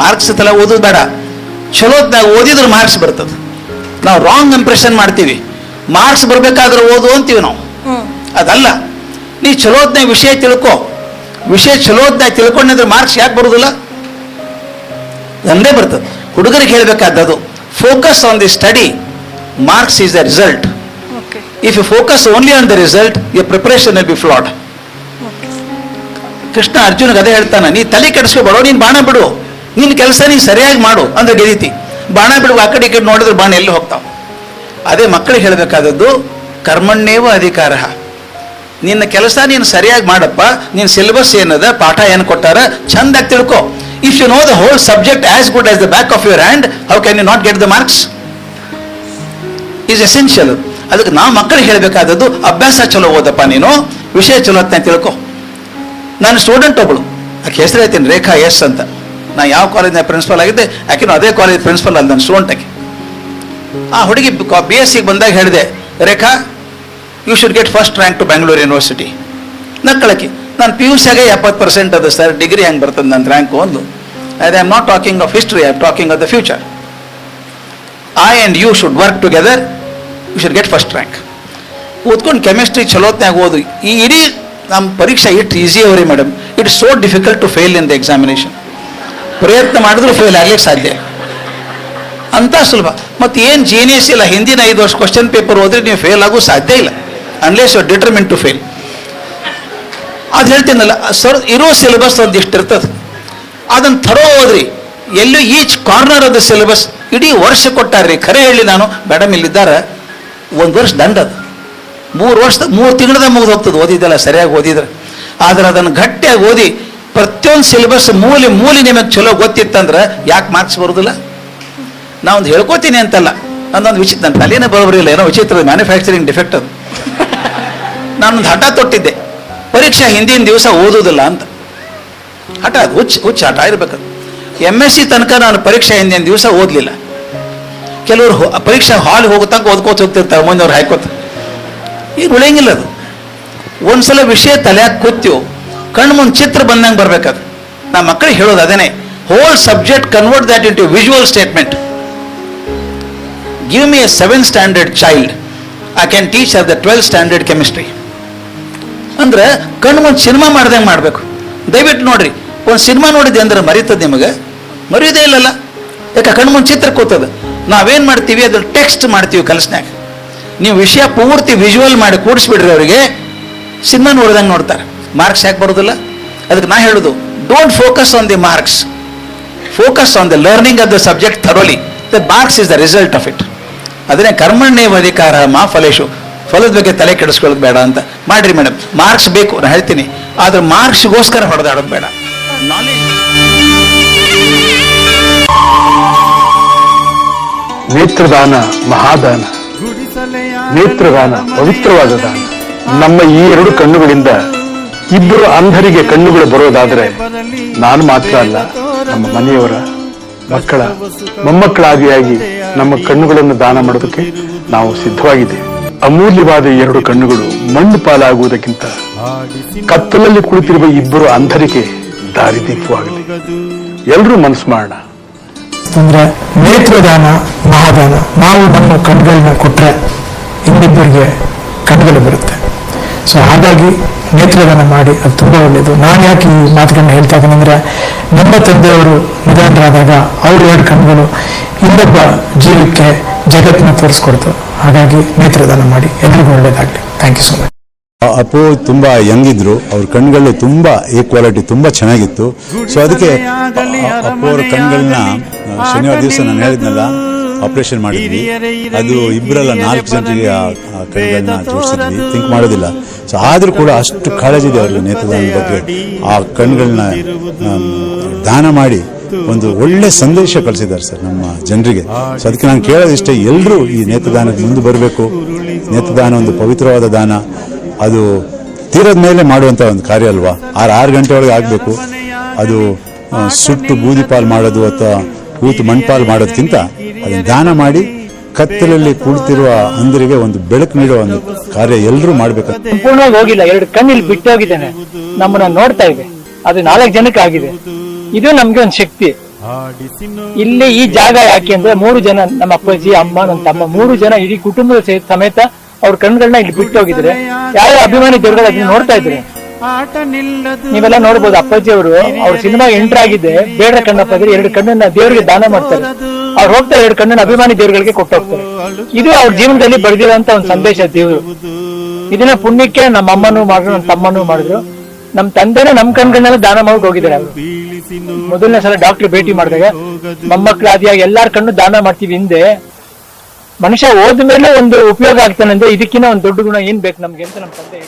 ಮಾರ್ಕ್ಸ್ ತಲೆ ಓದೋದು ಬೇಡ, ಚಲೋತ್ನಾಗ ಓದಿದ್ರೆ ಮಾರ್ಕ್ಸ್ ಬರ್ತದೆ. ನಾವು ರಾಂಗ್ ಇಂಪ್ರೆಷನ್ ಮಾಡ್ತೀವಿ, ಮಾರ್ಕ್ಸ್ ಬರ್ಬೇಕಾದ್ರೆ ಓದು ಅಂತೀವಿ ನಾವು. ಅದಲ್ಲ, ನೀ ಚಲೋತ್ನಾಗ ವಿಷಯ ತಿಳ್ಕೊ, ವಿಷಯ ಚಲೋತ್ನಾಗ ತಿಳ್ಕೊಂಡಿದ್ರೆ ಮಾರ್ಕ್ಸ್ ಯಾಕೆ ಬರುದಿಲ್ಲ? ಒಂದೇ ಬರ್ತದೆ. ಹುಡುಗರಿಗೆ ಹೇಳ್ಬೇಕಾದದ್ದು focus on the study, marks is the result. If you focus only on the result, your preparation will be flawed. Krishna ಅರ್ಜುನ್ಗೆ ಅದೇ ಹೇಳ್ತಾನೆ, ನೀ ತಲೆ ಕೆಡಿಸ್ಕೋಬೇಡ, ನೀನು ಬಾಣ ಬಿಡು, ನಿನ್ನ ಕೆಲಸ ನೀನು ಸರಿಯಾಗಿ ಮಾಡು ಅಂದ್ರೆ ಗೆದೀತಿ. ಬಾಣ ಬಿಡುವ ಆ ಕಡೆ ಈ ಕಡೆ ನೋಡಿದ್ರೆ ಬಾಣ ಎಲ್ಲಿ ಹೋಗ್ತಾವ. ಅದೇ ಮಕ್ಕಳಿಗೆ ಹೇಳಬೇಕಾದದ್ದು ಕರ್ಮಣ್ಣೇವ ಅಧಿಕಾರ. ನಿನ್ನ ಕೆಲಸ ನೀನು ಸರಿಯಾಗಿ ಮಾಡಪ್ಪ, ನಿನ್ನ ಸಿಲೆಬಸ್ ಏನದ, ಪಾಠ ಏನು ಕೊಟ್ಟಾರ ಚಂದಾಗಿ ತಿಳ್ಕೊ. If you know the whole subject as good as the back of your hand, how can you not get the marks? Is essential. ಅದಕ್ಕೆ ನಾವು ಮಕ್ಕಳಿಗೆ ಹೇಳಬೇಕಾದದ್ದು ಅಭ್ಯಾಸ ಚಲೋ ಓದಪ್ಪ, ನೀನು ವಿಷಯ ಚಲೋ ಅಂತ ತಿಳ್ಕೊ. ನಾನು ಸ್ಟೂಡೆಂಟ್ ಒಬ್ಬಳು, ಆಕೆ ಹೆಸರು ಹೇಳ್ತೀನಿ, ರೇಖಾ ಎಸ್ ಅಂತ. ನಾ ಯಾವ ಕಾಲೇಜ್ನ ಪ್ರಿನ್ಸಿಪಲ್ ಆಗಿದ್ದೆ, ಆಕೆನೂ ಅದೇ ಕಾಲೇಜ್ ಪ್ರಿನ್ಸಿಪಲ್ ಅಲ್ಲ, ನನ್ನ ಸ್ಟೂಡೆಂಟ್ ಆಕೆ. ಆ ಹುಡುಗಿ BSc ಬಂದಾಗ ಹೇಳಿದೆ, Rekha you should get first rank to Bangalore university. ನಕ್ಕಳಕ್ಕೆ ನಾನು PUCಗೆ 70% ಅದು ಸರ್, ಡಿಗ್ರಿ ಹೆಂಗೆ ಬರ್ತದೆ ನನ್ನ ರ್ಯಾಂಕು ಒಂದು. I am not talking of history, I am talking of the future. I and you should work together, you should get first rank. ಓದ್ಕೊಂಡು chemistry ಚಲೋತ್ನಾಗ ಓದು. ಈ ಇಡೀ ನಮ್ಮ ಪರೀಕ್ಷೆ ಇಟ್ಟು ಈಸಿ ಅವರೇ madam, it's so difficult to fail in the examination. ಪ್ರಯತ್ನ ಮಾಡಿದ್ರು ಫೇಲ್ ಆಗ್ಲಿಕ್ಕೆ ಸಾಧ್ಯ ಅಂತ ಸುಲಭ. ಮತ್ತು ಏನು ಜೀನಿಯಸ್ ಇಲ್ಲ, ಹಿಂದಿನ 5 ವರ್ಷ ಕ್ವಶನ್ ಪೇಪರ್ ಓದಿದ್ರೆ ನೀವು ಫೇಲ್ ಆಗೋ ಸಾಧ್ಯ ಇಲ್ಲ, unless you determine to fail. ಅದು ಹೇಳ್ತೀನಲ್ಲ ಸರ್, ಇರೋ ಸಿಲೆಬಸ್ ಒಂದಿಷ್ಟು ಇರ್ತದೆ, ಅದನ್ನು ಥರೋ ಓದ್ರಿ. ಎಲ್ಲೂ each corner of the syllabus ಇಡೀ ವರ್ಷ ಕೊಟ್ಟಾರ್ರಿ. ಖರೆ ಹೇಳಿ ನಾನು, ಮೇಡಮ್ ಇಲ್ಲಿದ್ದಾರೆ, 1 ವರ್ಷ ದಂಡ ಅದು, 3 ತಿಂಗಳದಾಗ ಮುಗಿದು ಹೋಗ್ತದೆ ಓದಿದ್ದೆಲ್ಲ ಸರಿಯಾಗಿ ಓದಿದ್ರೆ. ಆದ್ರೆ ಅದನ್ನು ಗಟ್ಟಿಯಾಗಿ ಓದಿ ಪ್ರತಿಯೊಂದು ಸಿಲೆಬಸ್ ಮೂಲೆ ನಿಮಗೆ ಚಲೋ ಗೊತ್ತಿತ್ತಂದ್ರೆ ಯಾಕೆ ಮಾರ್ಕ್ಸ್ ಬರೋದಿಲ್ಲ? ನಾವೊಂದು ಹೇಳ್ಕೊತೀನಿ ಅಂತಲ್ಲ, ನನ್ನೊಂದು ವಿಚಿತ್ರ, ನನ್ನ ತಲೆನೇ ಬರೋಬರಿಲ್ಲ, ಏನೋ ವಿಚಿತ್ರ ಮ್ಯಾನುಫ್ಯಾಕ್ಚರಿಂಗ್ ಡಿಫೆಕ್ಟ್ ಅದು. ನಾನೊಂದು ಹಠ ತೊಟ್ಟಿದ್ದೆ, ಪರೀಕ್ಷೆ ಹಿಂದಿನ ದಿವಸ ಓದೋದಿಲ್ಲ ಅಂತ. ಹಠ ಅದು ಹುಚ್ಚ ಹಠ ಇರ್ಬೇಕದು. MSc ತನಕ ನಾನು ಪರೀಕ್ಷೆ ಹಿಂದಿನ ದಿವಸ ಓದಲಿಲ್ಲ. ಕೆಲವರು ಪರೀಕ್ಷೆ ಹಾಲ್ ಹೋಗುತ್ತಂಕ ಓದ್ಕೋತ ಹೋಗ್ತಿರ್ತಾರೆ, ಮುಂದೆವ್ರು ಹಾಕೋತ. ಈಗ ಉಳಿಯಂಗಿಲ್ಲ ಅದು. ಒಂದ್ಸಲ ವಿಷಯ ತಲೆಯಾಗಿ ಕೂತ್ಯೋ, ಕಣ್ಣು ಮುಂದೆ ಚಿತ್ರ ಬಂದಂಗೆ ಬರ್ಬೇಕದು. ನಾ ಮಕ್ಕಳಿಗೆ ಹೇಳೋದು ಅದೇನೆ, whole subject convert that into visual statement. Give me a 7th standard child, I can teach or the 12th standard chemistry. ಅಂದ್ರೆ ಕಣ್ಣು ಮುಂದೆ ಸಿನಿಮಾ ಮಾಡ್ದಂಗೆ ಮಾಡಬೇಕು. ದಯವಿಟ್ಟು ನೋಡ್ರಿ, ಒಂದು ಸಿನಿಮಾ ನೋಡಿದೆ ಅಂದ್ರೆ ಮರೀತದೆ ನಿಮಗೆ? ಮರೆಯೋದೇ ಇಲ್ಲಲ್ಲ, ಯಾಕೆ ಕಣ್ಣು ಮುಂದೆ ಚಿತ್ರ ಕೂತದ. ನಾವೇನು ಮಾಡ್ತೀವಿ, ಅದ್ರ ಟೆಕ್ಸ್ಟ್ ಮಾಡ್ತೀವಿ ಕಲಸ್ನಾಗ. ನೀವು ವಿಷಯ ಪೂರ್ತಿ ವಿಜುವಲ್ ಮಾಡಿ ಕೂಡಿಸ್ಬಿಡ್ರಿ, ಅವರಿಗೆ ಸಿನಿಮಾ ನೋಡ್ದಂಗೆ ನೋಡ್ತಾರೆ. ಮಾರ್ಕ್ಸ್ ಯಾಕೆ ಬರೋದಿಲ್ಲ? ಅದಕ್ಕೆ ನಾ ಹೇಳೋದು, don't focus on the marks, focus on the learning of the subject thoroughly. The marks is the result of it. ಅದನ್ನೇ ಕರ್ಮಣ್ಯೇವ ಅಧಿಕಾರ ಮಾ ಫಲೇಶು, ಫಲದ ಬಗ್ಗೆ ತಲೆ ಕೆಡಿಸ್ಕೊಳ್ಳೋದು ಬೇಡ ಅಂತ ಮಾಡ್ರಿ ಮೇಡಮ್. ಮಾರ್ಕ್ಸ್ ಬೇಕು, ನಾನು ಹೇಳ್ತೀನಿ, ಆದ್ರೆ ಮಾರ್ಕ್ಸ್ಗೋಸ್ಕರ ಹೊಡೆದಾಡೋದು ಬೇಡ. ನಾಲೆಜ್. ನೇತ್ರದಾನ ಮಹಾದಾನ, ನೇತ್ರದಾನ ಪವಿತ್ರವಾದ ದಾನ. ನಮ್ಮ ಈ 2 ಕಣ್ಣುಗಳಿಂದ ಇಬ್ಬರು ಅಂಧರಿಗೆ ಕಣ್ಣುಗಳು ಬರೋದಾದ್ರೆ ನಾನು ಮಾತ್ರ ಅಲ್ಲ, ನಮ್ಮ ಮನೆಯವರ ಮಕ್ಕಳ ಮೊಮ್ಮಕ್ಕಳಾದಿಯಾಗಿ ನಮ್ಮ ಕಣ್ಣುಗಳನ್ನು ದಾನ ಮಾಡೋದಕ್ಕೆ ನಾವು ಸಿದ್ಧವಾಗಿದ್ದೇವೆ. ಅಮೂಲ್ಯವಾದ 2 ಕಣ್ಣುಗಳು ಮಣ್ಣು ಪಾಲಾಗುವುದಕ್ಕಿಂತ ಕತ್ತಲಲ್ಲಿ ಕುಳಿತಿರುವ ಇಬ್ಬರು ಅಂಧರಿಗೆ ದಾರಿದೀಪವಾಗಲಿ. ಎಲ್ಲರೂ ಮನಸ್ಸು ಮಾಡೋಣ. ಅಂದ್ರೆ ನೇತ್ರದಾನ ಮಹಾದಾನ. ನಾವು ನಮ್ಮ ಕಣ್ಗಳನ್ನ ಕೊಟ್ರೆ ಇನ್ನಿಬ್ಬರಿಗೆ ಕಣ್ಗಳು ಬರುತ್ತೆ. ಸೊ ಹಾಗಾಗಿ ನೇತ್ರದಾನ ಮಾಡಿ, ಅದು ತುಂಬ ಒಳ್ಳೆಯದು. ನಾನು ಯಾಕೆ ಈ ಮಾತುಗಳನ್ನ ಹೇಳ್ತಾ ಇದ್ದೀನಿ ಅಂದರೆ, ನಮ್ಮ ತಂದೆಯವರು ನಿಧನರಾದಾಗ ಅವ್ರ 2 ಕಣ್ಗಳು ಇನ್ನೊಬ್ಬ ಜೀವಕ್ಕೆ ಜಗತ್ತನ್ನ ತೋರಿಸ್ಕೊಡ್ತು. ಹಾಗಾಗಿ ನೇತ್ರದಾನ ಮಾಡಿ, ಎಲ್ರಿಗೂ ಒಳ್ಳೇದಾಗಲಿ. Thank you so much. Appu ತುಂಬ ಯಂಗಿದ್ರು, ಅವ್ರ ಕಣ್ಗಳು ತುಂಬ ಈಕ್ವಾಲಿಟಿ ತುಂಬ ಚೆನ್ನಾಗಿತ್ತು. ಸೊ ಅದಕ್ಕೆ ಅಪ್ಪು ಅವ್ರ ಕಣ್ಗಳನ್ನ ಶನಿವಾರ ದಿವಸ ನಾನು ಹೇಳಿದ್ನಲ್ಲ ಆಪರೇಷನ್ ಮಾಡಿದ್ವಿ. ಅದು 4 ಜನರಿಗೆ ಆ ಕಣ್ಗಳನ್ನ ಜೋಡಿಸಿದ್ವಿ, ಥಿಂಕ್ ಮಾಡೋದಿಲ್ಲ. ಸೊ ಆದರೂ ಕೂಡ ಅಷ್ಟು ಕಾಳಜಿ ಇದೆ ಅವ್ರಿಗೆ ನೇತ್ರದಾನದ ಬಗ್ಗೆ. ಆ ಕಣ್ಗಳನ್ನ ದಾನ ಮಾಡಿ ಒಂದು ಒಳ್ಳೆ ಸಂದೇಶ ಕಳಿಸಿದ್ದಾರೆ ಸರ್ ನಮ್ಮ ಜನರಿಗೆ. ಸೊ ಅದಕ್ಕೆ ನಾನು ಕೇಳೋದಿಷ್ಟೇ, ಎಲ್ಲರೂ ಈ ನೇತ್ರದಾನಕ್ಕೆ ಮುಂದೆ ಬರಬೇಕು. ನೇತ್ರದಾನ ಒಂದು ಪವಿತ್ರವಾದ ದಾನ, ಅದು ತೀರದ ಮೇಲೆ ಮಾಡುವಂಥ ಒಂದು ಕಾರ್ಯ ಅಲ್ವಾ. 6 ಗಂಟೆವರೆಗೆ ಆಗಬೇಕು. ಅದು ಸುಟ್ಟು ಬೂದಿ ಪಾಲು ಮಾಡೋದು ಅಥವಾ ಕೂತು ಮಣ್ಪಾಲು ಮಾಡೋದಕ್ಕಿಂತ ಅದನ್ನು ದಾನ ಮಾಡಿ ಕತ್ತಲಲ್ಲಿ ಕುಳಿತಿರುವ ಅಂಧರಿಗೆ ಒಂದು ಬೆಳಕು ನೀಡುವ ಒಂದು ಕಾರ್ಯ ಎಲ್ಲರೂ ಮಾಡಬೇಕು. ಸಂಪೂರ್ಣವಾಗಿ ಹೋಗಿಲ್ಲ, 2 ಕಣ್ಣಲ್ಲಿ ಬಿಟ್ಟು ಹೋಗಿದ್ದೇನೆ, ನಮ್ಮನ್ನ ನೋಡ್ತಾ ಇದೆ, ಅದು 4 ಜನಕ್ಕೆ ಆಗಿದೆ. ಇದು ನಮ್ಗೆ ಒಂದು ಶಕ್ತಿ. ಇಲ್ಲಿ ಈ ಜಾಗ ಯಾಕೆ ಅಂದ್ರೆ 3 ಜನ, ನಮ್ಮ ಅಪ್ಪಾಜಿ, ಅಮ್ಮ, ನನ್ನ ತಮ್ಮ, 3 ಜನ ಇಡೀ ಕುಟುಂಬದ ಸಮೇತ ಅವ್ರ ಕಣ್ಗಳನ್ನ ಇಲ್ಲಿ ಬಿಟ್ಟು ಹೋಗಿದ್ರೆ ಯಾವ ಅಭಿಮಾನಿ ದೇವರುಗಳು ಅದನ್ನ ನೋಡ್ತಾ ಇದ್ರೆ ನೀವೆಲ್ಲ ನೋಡ್ಬೋದು. ಅಪ್ಪಾಜಿ ಅವರು ಅವ್ರ ಸಿನಿಮಾ ಎಂಟರ್ ಆಗಿದೆ, ಬೇಡ ಕಣ್ಣಪ್ಪ ಇದ್ರೆ 2 ಕಣ್ಣನ್ನ ದೇವರಿಗೆ ದಾನ ಮಾಡ್ತಾರೆ. ಅವ್ರು ಹೋಗ್ತಾರೆ 2 ಕಣ್ಣನ್ನ ಅಭಿಮಾನಿ ದೇವರುಗಳಿಗೆ ಕೊಟ್ಟು ಹೋಗ್ತಾರೆ. ಇದು ಅವ್ರ ಜೀವನದಲ್ಲಿ ಬರೆದಿರುವಂತ ಒಂದು ಸಂದೇಶ ದೇವರು. ಇದನ್ನ ಪುಣ್ಯಕ್ಕೆ ನಮ್ಮ ಅಮ್ಮನೂ ಮಾಡಿದ್ರು, ನನ್ನ ತಮ್ಮನೂ ಮಾಡಿದ್ರು. ನಮ್ ತಂದೆನೇ ನಮ್ ಕಣ್ಗಳನ್ನೆಲ್ಲ ದಾನ ಮಾಡಿ ಹೋಗಿದ್ದಾರೆ. ಅವರು ಮೊದಲನೇ ಸಲ ಡಾಕ್ಟರ್ ಭೇಟಿ ಮಾಡಿದಾಗ ಮೊಮ್ಮಕ್ಳು ಆದಿಯಾಗಿ ಎಲ್ಲಾರ ಕಣ್ಣು ದಾನ ಮಾಡ್ತೀವಿ. ಹಿಂದೆ ಮನುಷ್ಯ ಹೋದ್ಮೇಲೆ ಒಂದು ಉಪಯೋಗ ಆಗ್ತಾನೆ ಅಂದ್ರೆ ಇದಕ್ಕಿಂತ ಒಂದು ದೊಡ್ಡ ಗುಣ ಏನ್ ಬೇಕು ನಮ್ಗೆ ಅಂತ ನಮ್ಮ ತಂದೆ